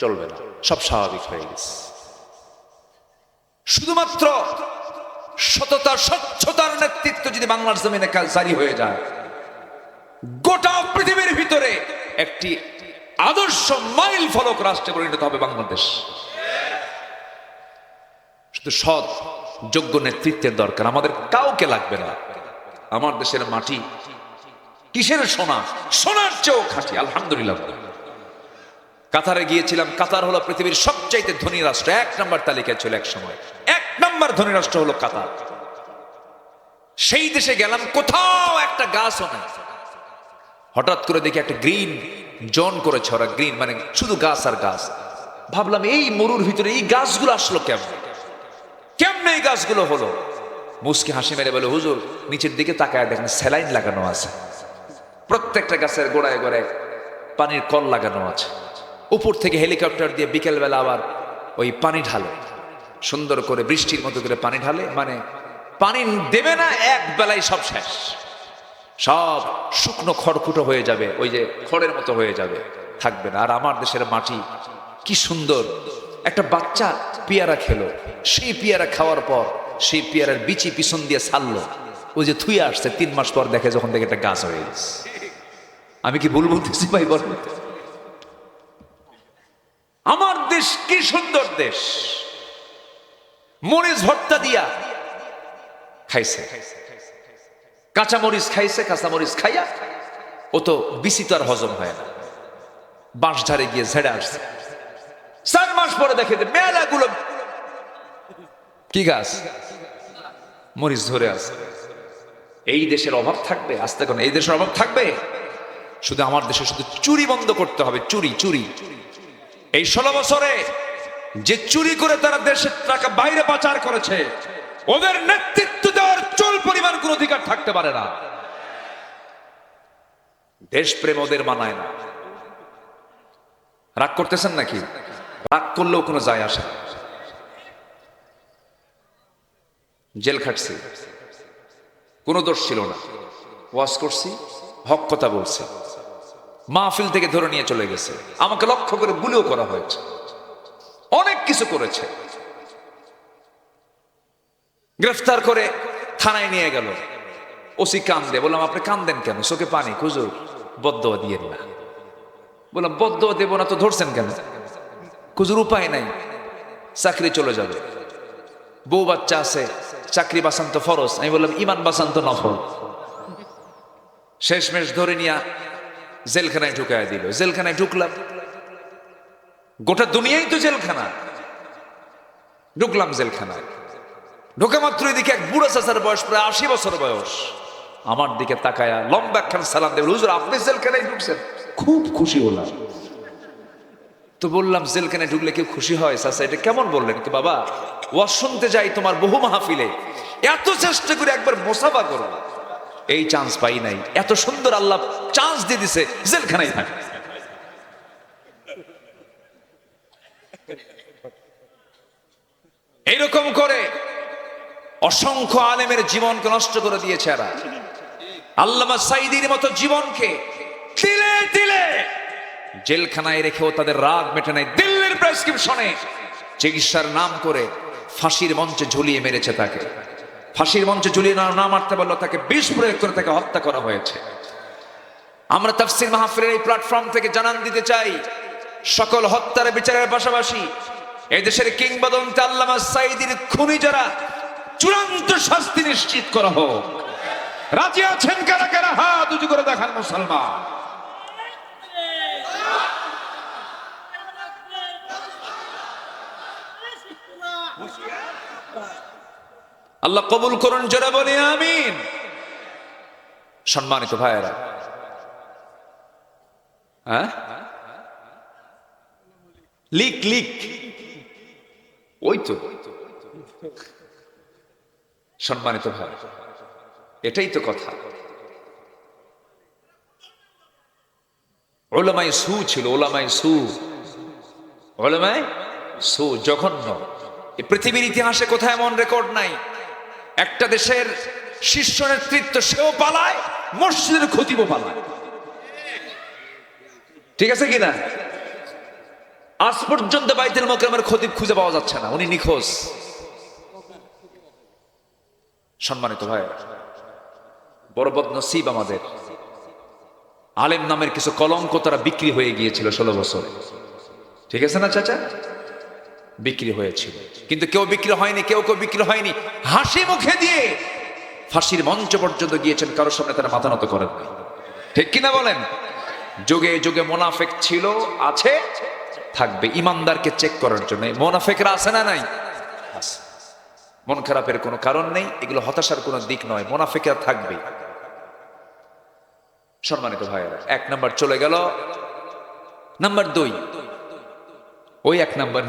চলবে না। সব স্বাভাবিক হয়ে গেছে। শুধুমাত্র সততা স্বচ্ছতার নেতৃত্ব যদি বাংলার জমিনে জারি হয়ে যায়, গোটা পৃথিবীর ভিতরে একটি আদর্শ মাইল ফলক রাষ্ট্রে পরিণত হবে বাংলাদেশ। শুধু সৎ যোগ্য নেতৃত্বের দরকার, আমাদের কাউকে লাগবে না। আমার দেশের মাটি কিসের সোনা? সোনার চেয়েও খাঁটি, আলহামদুলিল্লাহ। কাতারে গিয়েছিলাম। কাতার হলো পৃথিবীর সবচাইতে ধনী রাষ্ট্র, 1 নম্বর তালিকায় ছিল এক সময়। 1 নম্বর ধনী রাষ্ট্র হলো কাতার। সেই দেশে গেলাম, কোথাও একটা গাছও নাই। হঠাৎ করে দেখি একটা গ্রিন জোন করেছে ওরা, গ্রিন মানে শুধু গাছ আর গাছ। ভাবলাম এই মরুর ভিতরে এই গাছগুলো আসলো কেমনে এই গাছগুলো হলো? মুস্কি হাসি মেরে বলে, হুজুর নিচের দিকে তাকায় দেখেন স্যালাইন লাগানো আছে, প্রত্যেকটা গাছের গোড়ায় গোড়ায় পানির কল লাগানো আছে। উপর থেকে হেলিকপ্টার দিয়ে বিকেল বেলা আবার ওই পানি ঢালে, সুন্দর করে বৃষ্টির মতো করে পানি ঢালে, মানে পানি দেবে না এক বেলায় সব শেষ, সব শুকনো খড়কুটো হয়ে যাবে, ওই যে খড়ের মতো হয়ে যাবে, থাকবে না। আর আমার দেশের মাটি কি সুন্দর। একটা বাচ্চা পেয়ারা খেলো, সেই পেয়ারা খাওয়ার পর সেই পেয়ারার বিচি পিছন দিয়ে ছাড়লো, ওই যে থুয়ে আসছে, 3 মাস পর দেখে যখন দেখে একটা গাছ হয়ে গেছে। আমি কি ভুল বলতেছি ভাই? বল, আমার দেশ কি সুন্দর দেশ। মরিচ ভর্তা দিয়া খাইছে, কাঁচা মরিচ খাইছে, কাঁচা মরিচ খাইয়া ও তো বিচি তো আর হজম হয় না, বাঁশ ঝাড়ে গিয়ে ঝেড়ে আসছে। 4 মাস পরে দেখে যে মেলাগুলো কি গাছ, মরিচ ধরে আছে। এই দেশের অভাব থাকবে? আস্তে কোন এই দেশের অভাব থাকবে? শুধু আমার দেশে শুধু চুরি বন্ধ করতে হবে। চুরি এই 16 বছরে যে চুরি করে তারা দেশের টাকা বাইরে পাচার করেছে, ওদের নেতৃত্ব দেওয়ার চুল পরিমাণ কোন অধিকার থাকতে পারে না। দেশপ্রেম ওদের মানায় না। রাগ করতেছেন নাকি? রাগ করলেও কোনো যায় আসে না। জেল খাটছি, কোনো দোষ ছিল না, ওয়াজ করছি, হক কথা বলছি, মাহফিল থেকে ধরে নিয়ে চলে গেছে, আমাকে লক্ষ্য করে গুলিও করা হয়েছে, অনেক কিছু করেছে, গ্রেফতার করে থানায় নিয়ে গেল। ওসি কান্দে, বললাম আপনি কান্দেন কেন? চোখে পানি, হুজুর বদদোয়া দিয়েন না। বললাম বদদোয়া দেব না তো ধরছেন কেন? হুজুর উপায় নাই, চাকরি চলে যাবে, বউ বাচ্চা আছে, চাকরি বাঁচান তো ফরজ। আমি বললাম ইমান বাঁচান তো নফল। শেষমেশ ধরে নিয়ে জেলখানায় ঢুকায় দিল। জেলখানায় ঢুকলাম, গোটা দুনিয়াই তো জেলখানা। ঢুকলাম জেলখানায়, ঢোকা মাত্র এদিকে এক বুড়া চাচার বয়স প্রায় 80 বছর বয়স, আমার দিকে তাকায়া লম্বা একখান সালাম দেব, হুজুর আপনি জেলখানায় ঢুকছেন? খুব খুশি হলাম। তো বললাম জেলখানায় ঢুকলে কেউ খুশি হয়? চাচা এটা কেমন বললেন? কি বাবা, ওয়াজ শুনতে যাই তোমার বহু মাহফিলে, এত চেষ্টা করে একবার মোসাফা করব, এই চান্স পাই নাই। এত সুন্দর আল্লাহ চান্স দিয়ে দিছে, জেলখানায় থাকে। এইরকম করে অসংখ্য আলেমের জীবনকে নষ্ট করে দিয়েছে এরা। আল্লামা সাঈদীর মতো জীবনকে তিলে তিলে জেলখানায় রেখেও তাদের রাগ মেটে নাই। দিল্লির প্রেসক্রিপশনে চিকিৎসার নাম করে ফাঁসির মঞ্চে ঝুলিয়ে মেরেছে তাকে। ফাঁসির মঞ্চে ঝুলিয়ে না মারতে পারলো, তাকে বিষ প্রয়োগ করে তাকে হত্যা করা হয়েছে। আমরা তাফসীর মাহফিলের এই প্ল্যাটফর্ম থেকে জানান দিতে চাই, সকল হত্যার বিচারের পাশাপাশি এই দেশের কিংবদন্তি আল্লামা সাঈদীর খুনি যারা, চূড়ান্ত শাস্তি নিশ্চিত করা হোক। রাজি আছেন কারা কারা? হাত উঁচু করে দেখান মুসলমান। আল্লাহ কবুল করুন, যারা বলি আমিন। সম্মানিত ভাইয়েরা, হ্যাঁ লিক লিক, ওই তো সম্মানিত ভাই, এটাই তো কথা। ওলামায়ে সু ছিল, ওলামায়ে সু, ওলামায়ে সু জঘন্য। এই পৃথিবীর ইতিহাসে কোথায় এমন রেকর্ড নাই। একটা দেশের শীর্ষ নেতৃত্ব সেও পালায়, মসজিদের খতিবও পালায়। ঠিক আছে কিনা? আজ পর্যন্ত বাইতুল মুকাররমের খতিব খুঁজে পাওয়া যাচ্ছে না, উনি নিখোঁজ। সম্মানিত ভাই, বড় বদনসিব আমাদের, আলেম নামের কিছু কলঙ্ক তারা বিক্রি হয়ে গিয়েছিল 16 বছরে। ঠিক আছে না চাচা? বিক্রি হয়েছিল, কিন্তু কেউ বিক্রি হয়নি, কেউ বিক্রি হয়নি। হাসি মুখে দিয়ে ফাঁসির মঞ্চ পর্যন্ত গিয়েছেন, কারোর সামনে তারা মাথা নত করেন নাই। ঠিক কিনা বলেন? যুগে যুগে মুনাফিক ছিল, আছে, থাকবে, ইমানদারকে চেক করার জন্য। মুনাফিকরা আছে না নাই? আছে। মন খারাপের কোনো কারণ নেই, এগুলো হতাশার কোনো দিক নয়, মুনাফিকরা থাকবে। সম্মানিত ভাইয়েরা, 1 নাম্বার চলে গেল। নাম্বার 2, ওই 1 নাম্বার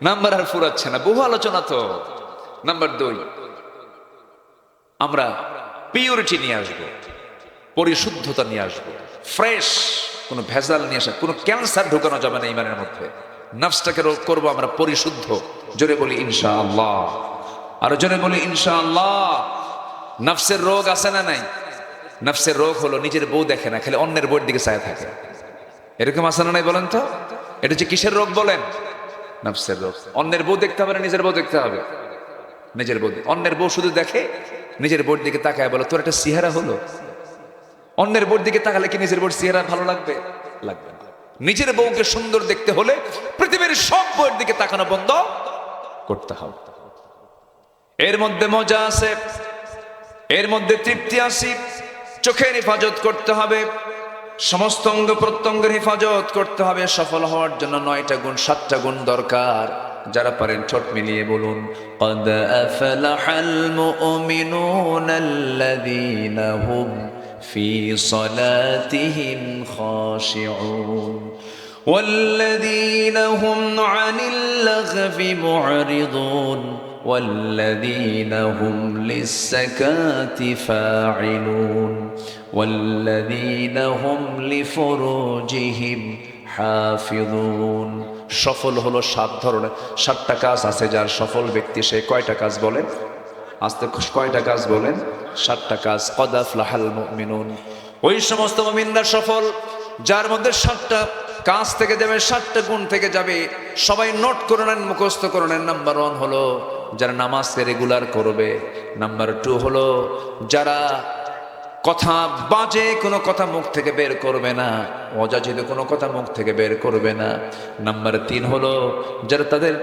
নাম্বার আর ফুরাচ্ছে না, বহু আলোচনা তো। নাম্বার 2, আমরা পিউরিটি নিয়ে আসবো, পরিশুদ্ধতা নিয়ে আসবো, ফ্রেশ, কোনো ভেজাল নিয়ে আসা, কোনো ক্যান্সার ঢোকানো যাবে না ইমানের মধ্যে। নফসটাকে করবো আমরা পরিশুদ্ধ। জোরে বলি ইনশাআল্লাহ, আর জোরে বলি ইনশাআল্লাহ। নফসের রোগ আছে না নাই? নফসের রোগ হলো নিজের বউ দেখে না, খালি অন্যের বউয়ের দিকে চায় থাকে। এরকম আছে না নাই বলেন তো? এটা যে কিসের রোগ বলেন? নফসের রোগ। অন্যের বউ দেখতে হবে না নিজের বউ দেখতে হবে? নিজের বউ। অন্যের বউ শুধু দেখে, নিজের বউর দিকে তাকায় বলো তোর একটা চেহারা হলো। অন্যের বউর দিকে তাকালে কি নিজের বউর চেহারা ভালো লাগবে? লাগবে না। নিজের বউকে সুন্দর দেখতে হলে পৃথিবীর সব বউয়ের দিকে তাকানো বন্ধ করতে হবে। এর মধ্যে মজা আছে, এর মধ্যে তৃপ্তি আছে। চোখের হেফাজত করতে হবে, সমস্ত অঙ্গ প্রত্যঙ্গের হেফাজত করতে হবে। সফল হওয়ার জন্য 9টা গুণ, 7টা গুণ দরকার। যারা পারেন ঠোঁট মিলিয়ে বলুন, قد أفلح المؤمنون الذين هم في صلاتهم خاشعون والذين هم عن اللغو معرضون والذين هم للزكاة فاعلون والذين هم لفروجهم حافظون সফল হলো 7 ধরনের, 7টা কাজ আছে যার সফল ব্যক্তি সে কয়টা কাজ বলেন? আস্তে কয়টা কাজ বলেন? 7টা কাজ। কদ আফলাহাল মুমিনুন, ওই সমস্ত মুমিনরা সফল যার মধ্যে 7টা কাজ থেকে যাবে, 7টা গুণ থেকে যাবে। সবাই নোট করে নেন, মুখস্থ করে নেন। নাম্বার 1 হলো যারা নামাজকে রেগুলার করবে। নাম্বার 2 হলো যারা কথা বাজে কোনো কথা মুখ থেকে বের করবে না, অযাচিত কোনো কথা মুখ থেকে বের করবে না। নাম্বার 3 হলো যারা তাদের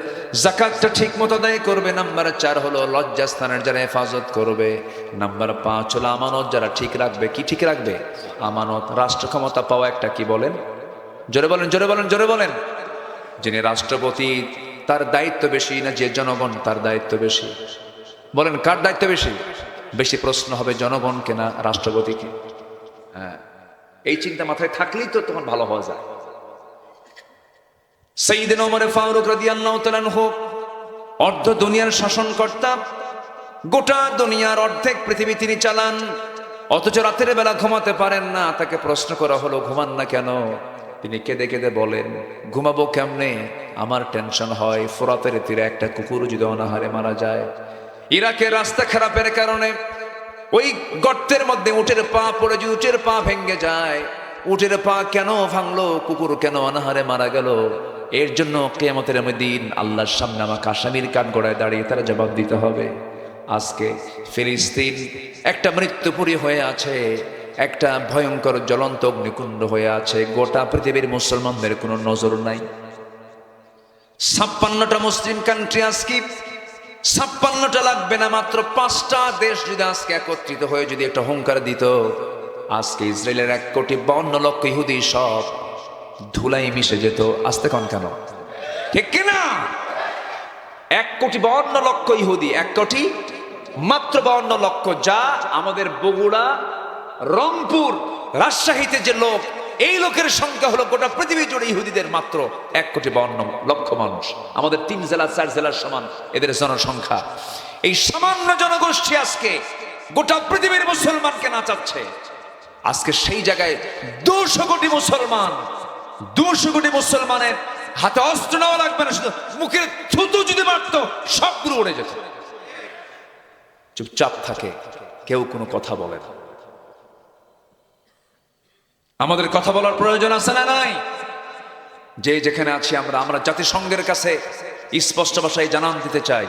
যাকাতটা ঠিক মতো আদায় করবে। নাম্বার 4 হলো লজ্জাস্থানের যারা হেফাজত করবে। নাম্বার 5 হলো আমানত যারা ঠিক রাখবে। কি ঠিক রাখবে? আমানত। রাষ্ট্র ক্ষমতা পাওয়া একটা কি বলেন? জোরে বলেন, জোরে বলেন, জোরে বলেন। যিনি রাষ্ট্রপতি তার দায়িত্ব বেশি না যে জনগণ তার দায়িত্ব বেশি? বলেন কার দায়িত্ব বেশি? বেশি প্রশ্ন হবে জনগণকে না রাষ্ট্রপতিকে? হ্যাঁ, এই চিন্তা মাথায় থাকলেই তো তখন ভালো হওয়া যায়। সাইয়েদনা ওমর ফারুক রাদিয়াল্লাহু তাআলা আনহু অর্ধ দুনিয়ার শাসনকর্তা, গোটা দুনিয়ার অর্ধেক পৃথিবী তিনি চালান, অথচ রাতের বেলা ঘুমাতে পারেন না। তাকে প্রশ্ন করা হলো ঘুমান না কেন? তিনি কেঁদে কেঁদে বলেন, ঘুমাবো কেমনে, আমার টেনশন হয় ফোরাতের তীরে একটা কুকুর যদি অনাহারে মারা যায়, ইরাকের রাস্তা খারাপের কারণে ওই গর্তের মধ্যে উটের পা পড়ে যদি উটের পা ভেঙে যায়, উটের পা কেন ভাঙলো, কুকুর কেন অনাহারে মারা গেল, এর জন্য কিয়ামতের দিন আল্লাহর সামনে আমাকে আসামির কাঠ গড়ায় দাঁড়িয়ে তারা জবাব দিতে হবে। আজকে ফিলিস্তিন একটা মৃত্যুপুরী হয়ে আছে, একটা ভয়ঙ্কর জ্বলন্ত অগ্নিকুণ্ড হয়ে আছে। গোটা পৃথিবীর মুসলমানদের কোনো নজর নাই। 56টা মুসলিম কান্ট্রি, আজকে 56টা লাগবে না, মাত্র 5টা দেশ যদি আজকে একত্রিত হয়ে যদি একটা হুঙ্কার দিত, আজকে ইসরায়েলের 1,52,00,000 ইহুদি সব ধুলাই মিশে যেত। আসতে কন কেন? ঠিক কিনা? 1,52,00,000 ইহুদি, 1,52,00,000, যা আমাদের বগুড়া, রংপুর, রাজশাহীতে যে লোক, এই লোকের সংখ্যা হলো গোটা পৃথিবী জুড়ে ইহুদিদের মাত্র 1,52,00,000 মানুষ। আমাদের 3 জেলা 4 জেলার সমান এদের জনসংখ্যা। এই সামান্য জনগোষ্ঠী আজকে গোটা পৃথিবীর মুসলমানকে নাচাচ্ছে। আজকে সেই জায়গায় 200 কোটি মুসলমান, 200 কোটি মুসলমানের হাতে অস্ত্র নেওয়া লাগবে না, শুধু মুখের থুতু যদি মারতো সবগুলো উড়ে যেত। চুপচাপ থাকে, কেউ কোনো কথা বলে না। আমাদের কথা বলার প্রয়োজন আছে না নাই? যে যেখানে আছি আমরা জাতিসংঘের কাছে স্পষ্ট ভাষায় জানান দিতে চাই,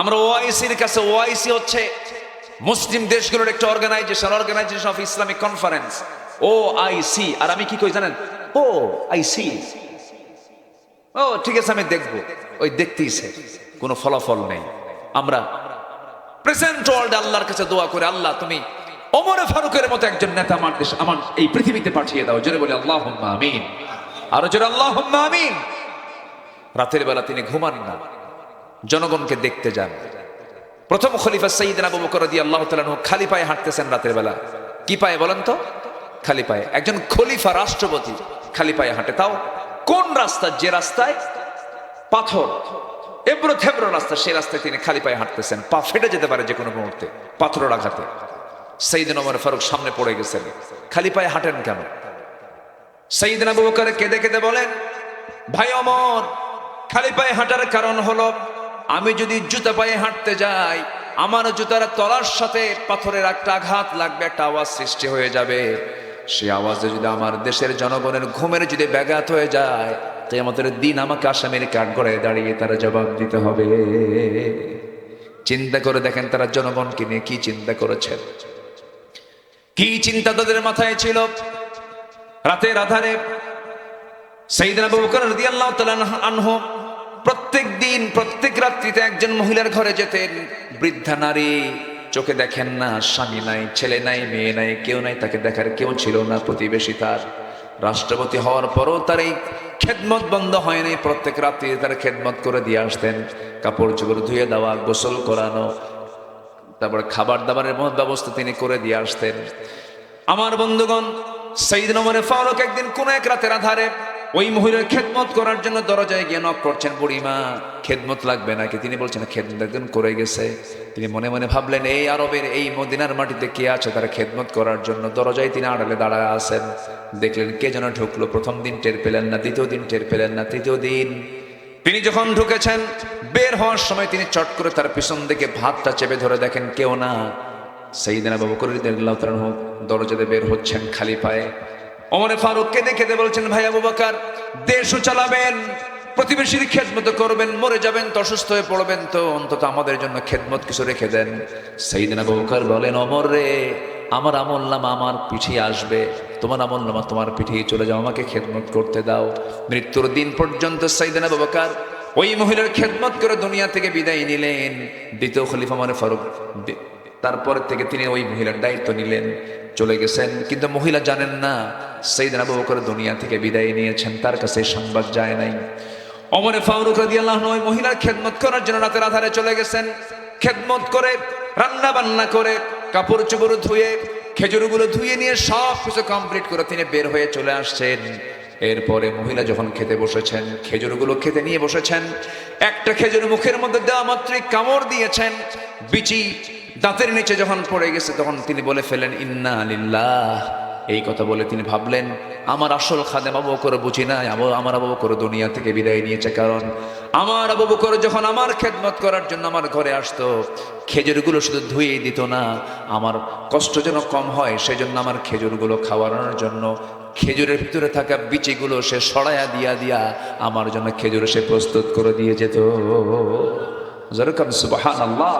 আমরা ওআইসির কাছে, ওআইসি হচ্ছে মুসলিম দেশগুলোর একটা organisation of Islamic conference, OIC. আর আমি কি কই জানেন? ও আইসি, ও ঠিক আছে আমি দেখবো, ওই দেখতেইছে, কোনো ফলাফল নেই। আমরা প্রেজেন্ট ওয়ার্ল্ড আল্লাহর কাছে দোয়া করে, আল্লাহ তুমি ওমর ফারুকের মতো একজন নেতা আমার দেশ, আমার এই পৃথিবীতে পাঠিয়ে দাও। জোরে বলি আল্লাহুম্মা আমিন, আরো জোরে আল্লাহুম্মা আমিন। রাতের বেলা তিনি ঘুমান না, জনগণকে দেখতে যান। প্রথম খলিফা সাইয়েদনা আবু বকর রাদিয়াল্লাহু তাআলা আনহু খালি পায়ে হাঁটতেছেন রাতের বেলা। কি পায়ে বলেন তো? খালি পায়ে। একজন খলিফা, রাষ্ট্রপতি খালি পায়ে হাঁটে, তাও কোন রাস্তা? যে রাস্তায় পাথর, এবড়ো থেবড়ো রাস্তা, সেই রাস্তায় তিনি খালি পায়ে হাঁটতেছেন। পা ফেটে যেতে পারে যে কোনো মুহূর্তে পাথরের আঘাতে। সাইয়েদনা ওমর ফারুক সামনে পড়ে গেছেন। খালি পায়ে হাঁটেন কেন? সাইয়েদনা আবু বকর কেঁদে কেঁদে বলেন, ভাই ওমর, খালি পায়ে হাঁটার কারণ হলো আমি যদি জুতা পায়ে হাঁটতে যাই, আমার জুতার তলার সাথে পাথরের একটা আঘাত লাগবে, একটা আওয়াজ সৃষ্টি হয়ে যাবে। সেই আওয়াজে যদি আমার দেশের জনগণের ঘুমের যদি ব্যাঘাত হয়ে যায়, কিয়ামতের দিন আমাকে আসামির কাঠগড়ায় দাঁড়িয়ে তারা জবাব দিতে হবে। চিন্তা করে দেখেন তারা জনগণকে নিয়ে কি চিন্তা করেছেন, কি চিন্তা তাদের মাথায় ছিল। রাতের আধারে সাইয়েদনা আবু বকর রাদিয়াল্লাহু তাআলা আনহু প্রত্যেক দিন প্রত্যেক রাত্রিতে একজন মহিলার ঘরে যেতেন। বৃদ্ধা নারী, চোখে দেখেন না, স্বামী নাই, ছেলে নাই, মেয়ে নাই, কেউ নাই, তাকে দেখার কেউ ছিল না, প্রতিবেশী তার। রাষ্ট্রপতি হওয়ার পরও তার এই খেদমত বন্ধ হয় নাই। প্রত্যেক রাত্রি তার খেদমত করে দিয়ে আসতেন, কাপড় চোপড় ধুয়ে দেওয়া, গোসল করানো, তারপরে খাবার দাবারের ব্যবস্থা তিনি করে দিয়ে আসতেন। আমার বন্ধুগণ, সাইয়েদনা ওমর ফারুক একদিন কোন এক রাতের আধারে ওই মহিলার খেদমত করার জন্য দরজায় গিয়ে নক করছেন। বুড়িমা খেদমত লাগবে নাকি? তিনি বলছেন খেদমত একজন করে গেছে। তিনি মনে মনে ভাবলেন এই আরবের এই মদিনার মাটিতে কে আছে তারা খেদমত করার জন্য? দরজায় তিনি আড়ালে দাঁড়ায় আছেন। দেখলেন কে যেন ঢুকলো। প্রথম দিন টের পেলেন না, দ্বিতীয় দিন টের পেলেন না, তৃতীয় দিন তিনি যখন ঢুকেছেন, বের হওয়ার সময় তিনি চট করে তার পিছন দিকে ভাতটা চেপে ধরে দেখেন কেউ না। সাইয়েদনা আবু বকর রাদিয়াল্লাহু তাআলা দরজাতে বের হচ্ছেন খালি পায়ে। ওমর ফারুক কেঁদে কেঁদে বলছেন, ভাই আবু বকর, দেশও চালাবেন, প্রতিবেশীর খেদমত করবেন, মরে যাবেন তো, অসুস্থ হয়ে পড়বেন তো, অন্তত আমাদের জন্য খেদমত কিছু রেখে দেন। সাইয়েদনা আবু বকর বলেন, ওমর রে, আমার আমলনামা আমার পিঠে আসবে, তোমার আমলনামা তোমার পিঠেই চলে যাও, আমাকে খেদমত করতে দাও। মৃত্যুর দিন পর্যন্ত সাইয়েদনা আবু বকর ওই মহিলার খেদমত করে দুনিয়া থেকে বিদায় নিলেন। দ্বিতীয় খলিফা ওমর ফারুক তারপর থেকে তিনি ওই মহিলার দায়িত্ব নিলেন, চলে গেছেন। কিন্তু মহিলা জানেন না সাইয়েদনা আবু বকর দুনিয়া থেকে বিদায় নিয়েছেন, তার কাছে সংবাদ যায় নাই। ওমর ফারুক রাদিয়াল্লাহু আনহু ওই মহিলার খেদমত করার জন্য রাতের আধারে চলে গেছেন। খেদমত করে, রান্না বান্না করে, কাপড় চোপড় ধুয়ে, খেজুরগুলো ধুয়ে নিয়ে সব কিছু কমপ্লিট করে তিনি বের হয়ে চলে আসছেন। এরপরে মহিলা যখন খেতে বসেছেন, খেজুরগুলো খেতে নিয়ে বসেছেন, একটা খেজুর মুখের মধ্যে দেওয়া মাত্রই কামড় দিয়েছেন। বিচি দাঁতের নিচে যখন পড়ে গেছে তখন তিনি বলে ফেলেন, ইন্না লিল্লাহ। এই কথা বলে তিনি ভাবলেন, আমার আসল খাদেম আবু বকর বুঝি নাই, আমার আবু বকর দুনিয়া থেকে বিদায় নিয়েছে। কারণ আমার আবু বকর যখন আমার খেদমত করার জন্য আমার ঘরে আসতো, খেজুরগুলো শুধু ধুয়ে দিত না, আমার কষ্ট যেন কম হয় সেজন্য আমার খেজুরগুলো খাওয়ানোর জন্য খেজুরের ভিতরে থাকা বিচিগুলো সে সরাইয়া দিয়া দিয়া আমার জন্য খেজুর সে প্রস্তুত করে দিয়ে যেত। যেরকম সুবহানাল্লাহ,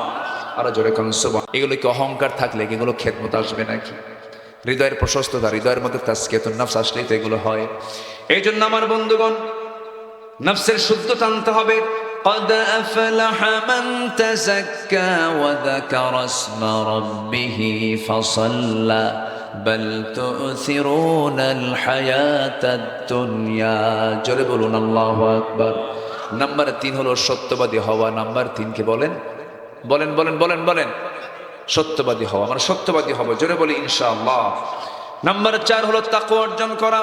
আর যেরকম সুবহান। এগুলো কি অহংকার থাকলে এগুলো খেদমত আসবে নাকি? হৃদয়ের প্রশস্ততা, হৃদয়ের মধ্যে তাজকিয়াতুন নফস আসলেই তো এগুলো হয়। এই জন্য আমার বন্ধুগণ, নফসের শুদ্ধতা আনতে হবে। قد أفلح من تزكى وذكر اسم ربه فصلى بل تؤثرون الحياة الدنيا। জোরে বলুন আল্লাহু আকবার। নাম্বার 3 হলো সত্যবাদী হওয়া। নাম্বার 3 কি বলেন? বলেন বলেন বলেন বলেন। সত্যবাদী হওয়া। আমরা সত্যবাদী হব, জোরে বলি ইনশাআল্লাহ। নাম্বার 4 হলো তাকওয়া অর্জন করা।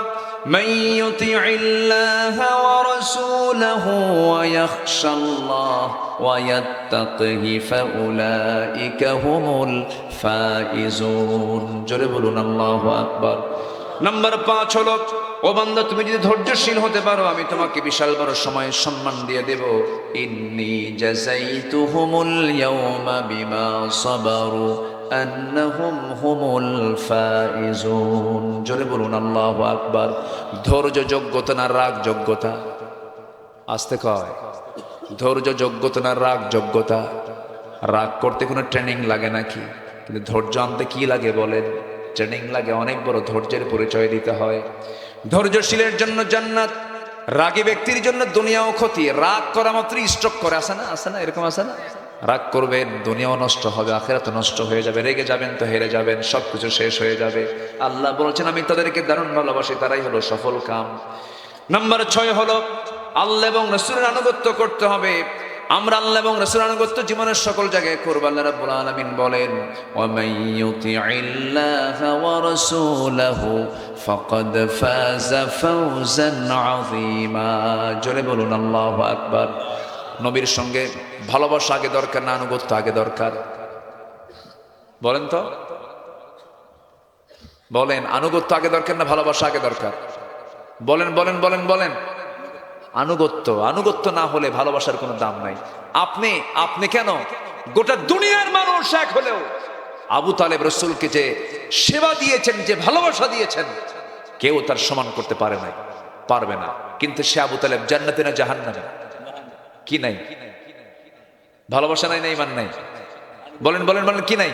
মান ইউতিইল্লাহা ওয়া রাসূলাহু ওয়া ইয়াখশাল্লাহ ওয়া ইয়াত্তাকিহি ফাউলাইকা হুমুল ফাইজুন। জোরে বলুন আল্লাহু আকবার। নাম্বার 5 হলো, ও বান্দা, তুমি যদি ধৈর্যশীল হতে পারো আমি তোমাকে বিশাল বড় সময় সম্মান দিয়ে দেব। ইন্নী জাযাইতুহুমুল ইয়াওমা বিমা সাবারু আন্নাহুম হুমুল ফাইজুন। জোরে বলুন আল্লাহু আকবার। ধৈর্য যোগ্যতা না রাগ যোগ্যতা? আস্তে কয়। ধৈর্য যোগ্যতা না রাগ যোগ্যতা? রাগ করতে কোনো ট্রেনিং লাগে নাকি? কিন্তু ধৈর্য আনতে কি লাগে বলেন? ট্রেনিং লাগে, অনেক বড় ধৈর্যের পরিচয় দিতে হয়। ধৈর্যশীলের জন্য জান্নাত, রাগী ব্যক্তির জন্য দুনিয়াও ক্ষতি। রাগ করা মাত্রই স্ট্রোক করে, আসে না? আসে না? এরকম আসে না? রাগ করবেন, দুনিয়াও নষ্ট হবে, আখিরাতও নষ্ট হয়ে যাবে। রেগে যাবেন তো হেরে যাবেন, সবকিছু শেষ হয়ে যাবে। আল্লাহ বলেছেন, আমি তাদেরকে দারুণ ভালোবাসি, তারাই হলো সফল কাম। নাম্বার 6 হলো আল্লাহ এবং রাসূলের আনুগত্য করতে হবে। আমরা আল্লাহ এবং রাসূলের আনুগত্য জীবনের সকল জায়গায় করব। আল্লাহ রাব্বুল আলামিন বলেন, ওয়া মান ইউতিইল্লাহা ওয়া রাসূলাহু ফাকাদ ফাযা ফাওজান আযীমা। জোরে বলুন আল্লাহু আকবার। নবীর সঙ্গে ভালোবাসা আগে দরকার না আনুগত্য আগে দরকার? বলেন তো, বলেন, আনুগত্য আগে দরকার না ভালোবাসা আগে দরকার? বলেন বলেন বলেন বলেন। আনুগত্য। আনুগত্য না হলে ভালোবাসার কোনো দাম নাই। আপনি কেন, গোটা দুনিয়ার মানুষ এক হলেও আবু তালেব রাসূলকে যে সেবা দিয়েছেন, যে ভালোবাসা দিয়েছেন, কেউ তার সমান করতে পারে নাই, পারবে না। কিন্তু সে আবু তালেব জান্নাতে না জাহান্নামে? কি নাই? ভালোবাসা নাই না ঈমান নাই? বলেন বলেন বলেন, কি নাই?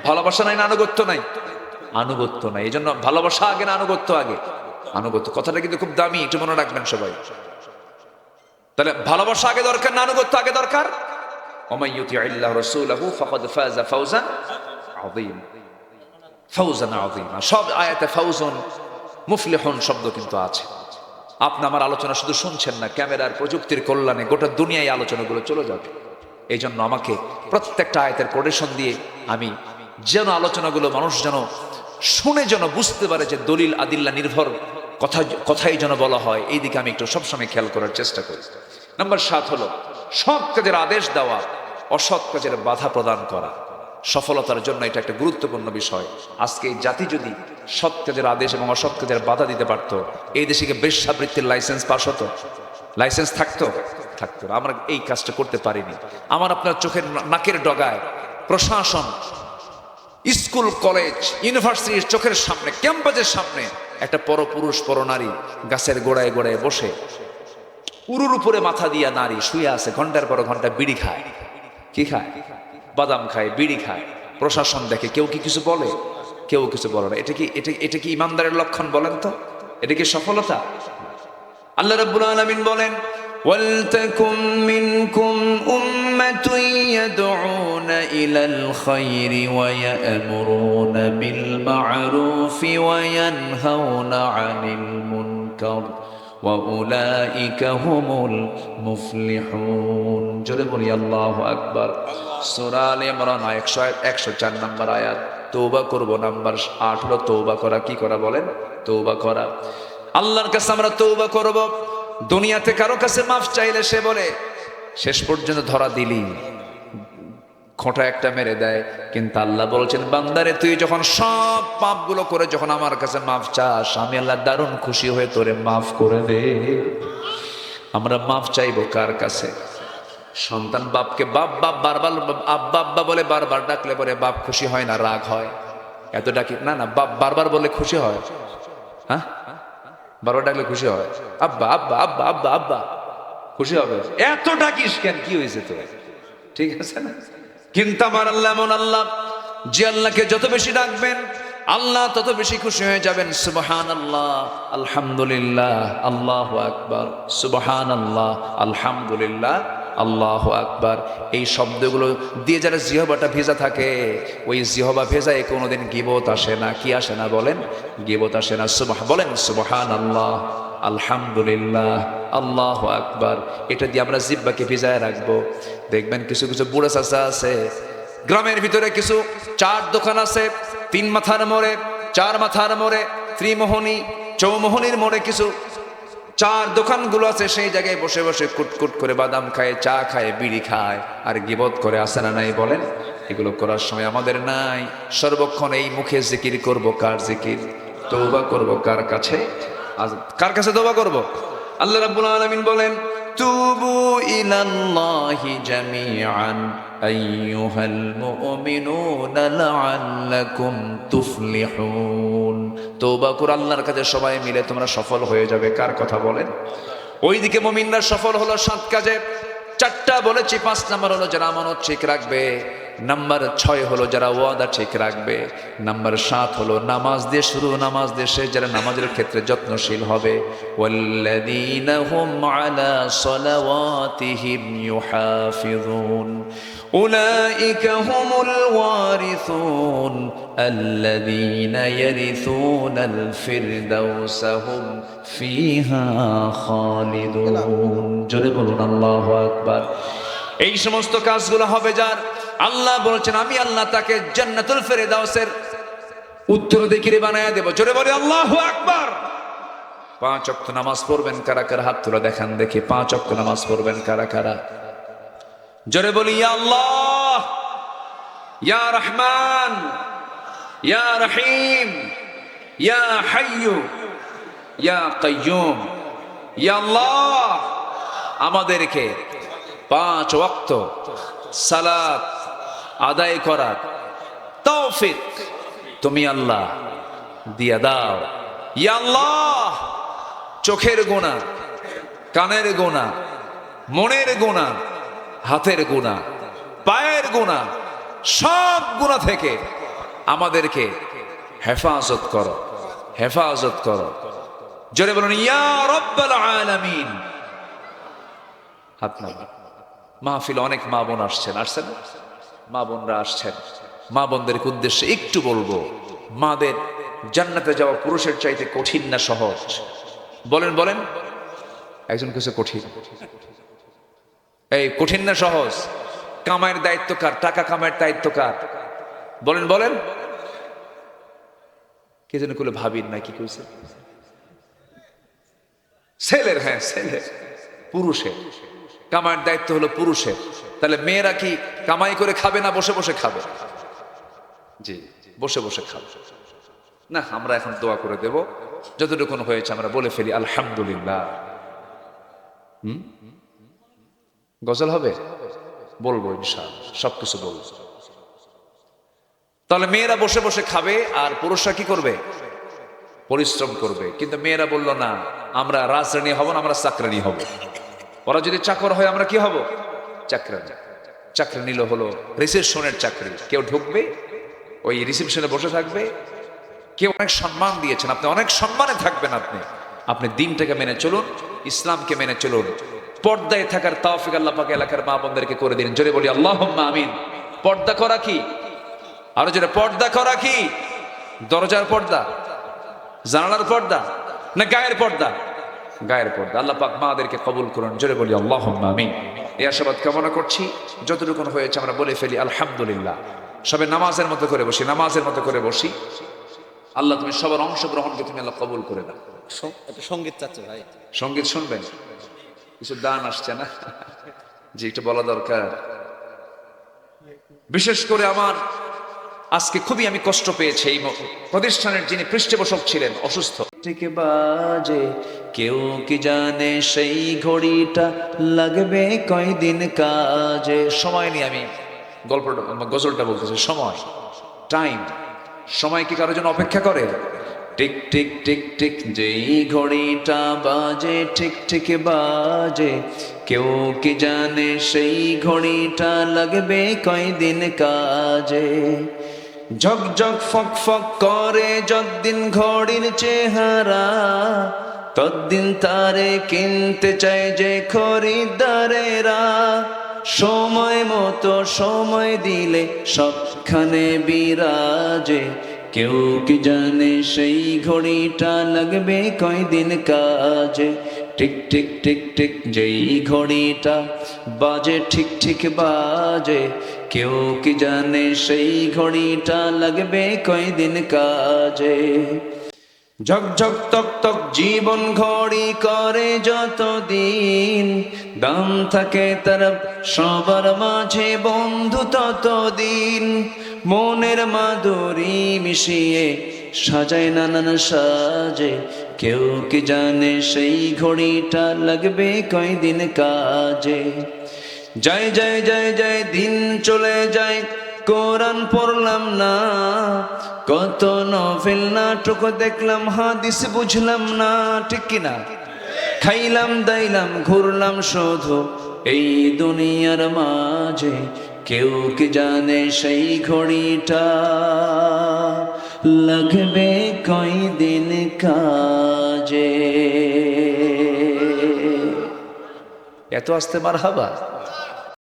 ভালোবাসা নাই না আনুগত্য নাই? আনুগত্য নাই। এই জন্য ভালোবাসা আগে না আনুগত্য আগে? আনুগত্য। কথাটা কিন্তু খুব দামি, একটু মনে রাখবেন সবাই। তাহলে ভালোবাসা আগে দরকার না আনুগত্য আগে দরকার? ওয়া ইউতিইল্লাহু রাসূলাহু ফাকাদ ফাযা ফাওজান আযীম। ফাওজান আযীমা। সব আয়াতে ফাওজুন, মুফলিহুন শব্দ কিন্তু আছে। আপনি আমার আলোচনা শুধু শুনছেন না, ক্যামেরার প্রযুক্তির কল্যাণে গোটা দুনিয়ায় আলোচনাগুলো চলে যাবে। এই জন্য আমাকে প্রত্যেকটা আয়াতের কোটেশন দিয়ে আমি যেন আলোচনাগুলো মানুষ যেন শুনে যেন বুঝতে পারে যে দলিল আদিল্লা নির্ভর কথাই যেন বলা হয়, এই দিকে আমি একটু সবসময় খেয়াল করার চেষ্টা করি। নাম্বার 7 হলো সৎ কাজের আদেশ দেওয়া, অসৎ কাজের বাধা প্রদান করা। সফলতার জন্য এটা একটা গুরুত্বপূর্ণ বিষয়। আজকে এই জাতি যদি সৎ কাজের আদেশ এবং অসৎ কাজের বাধা দিতে পারতো, এই দেশে কি বেশ্যাবৃত্তির লাইসেন্স পাস হতো? লাইসেন্স থাকতো? থাকতো না। আমরা এই কাজটা করতে পারিনি। আমার আপনার চোখের নাকের ডগায় প্রশাসন, স্কুল, কলেজ, ইউনিভার্সিটির চোখের সামনে, ক্যাম্পাসের সামনে একটা পরপুরুষ পরনারী গাছের গোড়ায় গোড়ায় বসে, উরুর উপরে মাথা দিয়া নারী শুয়ে আছে, ঘন্টার পর ঘন্টা বিড়ি খায়। কি খায়? বাদাম খায়, বিড়ি খায়। প্রশাসন দেখে, কেউ কি কিছু বলে? কেউ কিছু বলে না। এটা কি ইমানদারের লক্ষণ বলেন তো? এটা কি সফলতা? আল্লাহ রাব্বুল আলামিন বলেন, ওয়ালতাকুম মিনকুম উম্মাতুন ইয়াদউনা ইলাল খায়রি ওয়া ইয়া'মুরুনা বিল মা'রুফি ওয়া ইয়ানহাউনা আনিল মুনকার ওয়া উলাইকা হুমুল মুফলিহুন। জোরে বলি আল্লাহু আকবার। সূরা আলে ইমরান 104 নম্বর আয়াত। তওবা করব, নাম্বার 8 হলো তওবা করা। কি করা বলেন? তওবা করা। আল্লাহর কাছে আমরা তওবা করব। দুনিয়াতে কারো কাছে মাফ চাইলে সে বলে শেষ পর্যন্ত ধরা দিলি, খোঁটা একটা মেরে দেয়। কিন্তু আল্লাহ বলছেন, বান্দারে তুই যখন সব পাপগুলো করে যখন আমার কাছে মাফ চাস, আমি আল্লাহ দারুণ খুশি হয়ে তোরে মাফ করে দে। আমরা মাফ চাইবো কার কাছে? সন্তান বাপকে বাপ বাপ বারবার আব্বা আব্বা বলে বারবার ডাকলে পরে বাপ খুশি হয় না, রাগ হয়? এত ডাকি না, না বাপ বারবার বলে খুশি হয়? হ্যাঁ, বারবার ডাকলে খুশি হয়? আব্বা আব্বা আব্বা আব্বা আব্বা খুশি হবে? এত ডাকিস কেন? কি হয়েছে তোর? ঠিক আছে না? কিন্তু আমার আল্লাহ এমন আল্লাহ, যে আল্লাহকে যত বেশি ডাকবেন আল্লাহ তত বেশি খুশি হয়ে যাবেন। সুবহানাল্লাহ, আলহামদুলিল্লাহ, আল্লাহু আকবার। সুবহানাল্লাহ, আলহামদুলিল্লাহ, আল্লাহু আকবার। এই শব্দগুলো দিয়ে যারা জিহবাটা ভেজা থাকে, ওই জিহবা ভেজায় কোনোদিন গীবত আসে না। কি আসে না বলেন? গীবত আসে না। বলেন সুবহানাল্লাহ, আলহামদুলিল্লাহ, আল্লাহু আকবার। এটা দিয়ে আমরা জিহ্বাকে ভিজায় রাখবো। দেখবেন কিছু কিছু বুড়া চাচা আছে গ্রামের ভিতরে, কিছু চার দোকান আছে, 3 মাথার মোড়ে, 4 মাথার মোড়ে, ত্রিমোহনী, চৌমোহনীর মোড়ে কিছু 4 দোকানগুলো আছে। সেই জায়গায় বসে বসে কুটকুট করে বাদাম খায়, চা খায়, বিড়ি খায়, আর গীবত করে। আসে না নাই বলেন? এগুলো করার সময় আমাদের নাই। সর্বক্ষণ এই মুখে জিকির করব। কার জিকির? তওবা করব কার কাছে? কার কাছে তওবা করব? আল্লাহ রাব্বুল আলামিন বলেন, তুবু ইলাল্লাহি জামিআন আইয়ুহাল মুমিনুনা লাআল্লাকুম তুফলিহুন। তওবা কর আল্লাহর কাছে সবাই মিলে, তোমরা সফল হয়ে যাবে। কার কথা বলেন? ওইদিকে মুমিনরা সফল হলো 7 কাজে। 4টা বলেছি। 5 নাম্বার হলো যারা আমানত ঠিক রাখবে। নাম্বার 6 হলো যারা ওয়াদা ঠিক রাখবে। নাম্বার 7 হলো নামাজ দিয়ে শুরু, নামাজ দিয়ে শেষ, যারা নামাজের ক্ষেত্রে যত্নশীল হবে। ওয়াল্লাযীনা হুম আলা সালাওয়াতিহিম ইউহাফিযুন উলাইকা হুমুল ওয়ারিসুন আল্লাযীনা ইয়ারিসুনাল ফিরদাউসা হুম ফিহা খালিদুন। জোরে বলুন আল্লাহু আকবার। এই সমস্ত কাজগুলো হবে যার, আল্লাহ বলছেন আমি আল্লাহ তাকে জান্নাতুল ফিরদাউসের উত্তরাধিকারী বানায়া দেব। জোরে বলি আল্লাহু আকবার। 5 ওয়াক্ত নামাজ পড়বেন কারা কারা? হাত তুলে দেখান দেখি। 5 ওয়াক্ত নামাজ পড়বেন কারা কারা? জোরে বলি ইয়া আল্লাহ, ইয়া রহমান, ইয়া রহিম, ইয়া হাইয়্যু, ইয়া কাইয়্যুম। ইয়া আল্লাহ, আমাদেরকে 5 ওয়াক্ত সালাত আদায় করার তৌফিক তুমি আল্লাহ দিয়া দাও। ইয়া আল্লাহ, চোখের গুনাহ, কানের গুনাহ, মনের গুনাহ, হাতের গুনাহ, পায়ের গুনাহ, সব গুনাহ থেকে আমাদেরকে হেফাজত করো, হেফাজত করো। জোরে বলুন ইয়া রাব্বাল আলামিন। হাত নামান। মাহফিলে অনেক মা বোন আসছেন, আসছেন মা বোনরা আসছেন। মা বোনদেরকে উদ্দেশ্যে একটু বলবো, মাদের জান্নাতে যাওয়া পুরুষের চাইতে কঠিন না সহজ? বলেন বলেন। একজন কিছু কঠিন। এই কঠিন না সহজ? কামাইয়ের দায়িত্ব কার? টাকা কামাইয়ের দায়িত্ব কার? বলেন বলেন। কে যেন করলে ভাবিন না কি কইছে? ছেলের, হ্যাঁ ছেলের, পুরুষের। কামাইয়ের দায়িত্ব হলো পুরুষের। তাহলে মেয়েরা কি কামাই করে খাবে না বসে বসে খাবে? জি, বসে বসে খাবে না। আমরা এখন দোয়া করে দেব, যতটুকু হয়েছে আমরা বলে ফেলি আলহামদুলিল্লাহ। গজল হবে, বলবো ইনশাআল্লাহ, সবকিছু বলবো। তাহলে মেয়েরা বসে বসে খাবে আর পুরুষরা কি করবে? পরিশ্রম করবে। কিন্তু মেয়েরা বলল না, আমরা রাজরানী হব না, আমরা চাকরানী হব। ওরা যদি চাকর হয় আমরা কি হব? চাকরানী। চাকরি নিল হলো রিসেপশনের চাকরি। কেউ ঢুকবে, ওই রিসেপশনে বসে থাকবে। কেউ অনেক সম্মান দিয়েছেন, আপনি অনেক সম্মানে থাকবেন। আপনি দিনটাকে মেনে চলুন, ইসলামকে মেনে চলুন। পর্দায় থাকার তৌফিক আল্লাহ পাক এলাকার মা বোনদেরকে করে দিন। জোরে বলি আল্লাহুম্মা আমিন। পর্দা করা কি? আরো জোরে, পর্দা করা কি? দরজার পর্দা, জানালার পর্দা, না গায়ের পর্দা? গায়ের পর্দা। আল্লাহ পাক মাদেরকে কবুল করুন। জোরে বলি আল্লাহুম্মা আমিন। এই আশাবাদ কামনা করছি। যতটুকু হয়েছে আমরা বলে ফেলি আলহামদুলিল্লাহ। সবে নামাজের মতো করে বসি, নামাজের মতো করে বসি। আল্লাহ তুমি সবার অংশগ্রহণকে তুমি আল্লাহ কবুল করে দাও। একটা সঙ্গীত চাচ্ছে ভাই, সঙ্গীত শুনবেন? কিছু দান আসছে না? জি, একটু বলা দরকার। বিশেষ করে আমার আজকে খুবই আমি কষ্ট পেয়েছি। এই প্রতিষ্ঠানের যিনি পৃষ্ঠপোষক ছিলেন অসুস্থ। ঠিক বাজে, কেউ কি জানে সেই ঘড়িটা লাগবে কয়দিন কাজে। সময় নিয়ে আমি গজলটা বলতেছি। সময়, টাইম, সময় কি কারোর জন্য অপেক্ষা করে? টিক টিক টিক টিক যেই ঘড়িটা বাজে, ঠিক ঠিক বাজে, কেউ কি জানে সেই ঘড়িটা লাগবে কয়দিন কাজে। ঝকঝক ফক ফক করে যতদিন ঘড়ির চেহারা, ততদিন তারে কিনতে চায় যে খরিদ্দারেরা। সময় মতো সময় দিলে সবখানে বিরাজে, কেউ কি জানে সেই ঘড়িটা লাগবে কয়দিন কাজে। টিক টিক টিক টিক যেই ঘড়িটা বাজে, ঠিক ঠিক বাজে, কেউ কি জানে সেই ঘড়িটা লাগবে কয়দিন কাজে। ঝকঝক তক তক জীবন ঘড়ি করে যতদিন, দাম থাকে তার সবার মাঝে বন্ধু ততদিন। মনের মাধুরী মিশিয়ে সাজায় নানান সাজে, কেউ কি জানে সেই ঘড়িটা লাগবে কয়দিন কাজে। যায় যায় যায় যায় দিন চলে যায়, কোরআন পড়লাম না, কত নভেল নাটক দেখলাম, হাদিস বুঝলাম না। ঠিক কিনা? খাইলাম দাইলাম ঘুরলাম শুধু এই দুনিয়ার মাঝে, কেউ কি জানে সেই ঘড়িটা লাগবে কয়দিন কাজে। এত আসতে মারহাবা।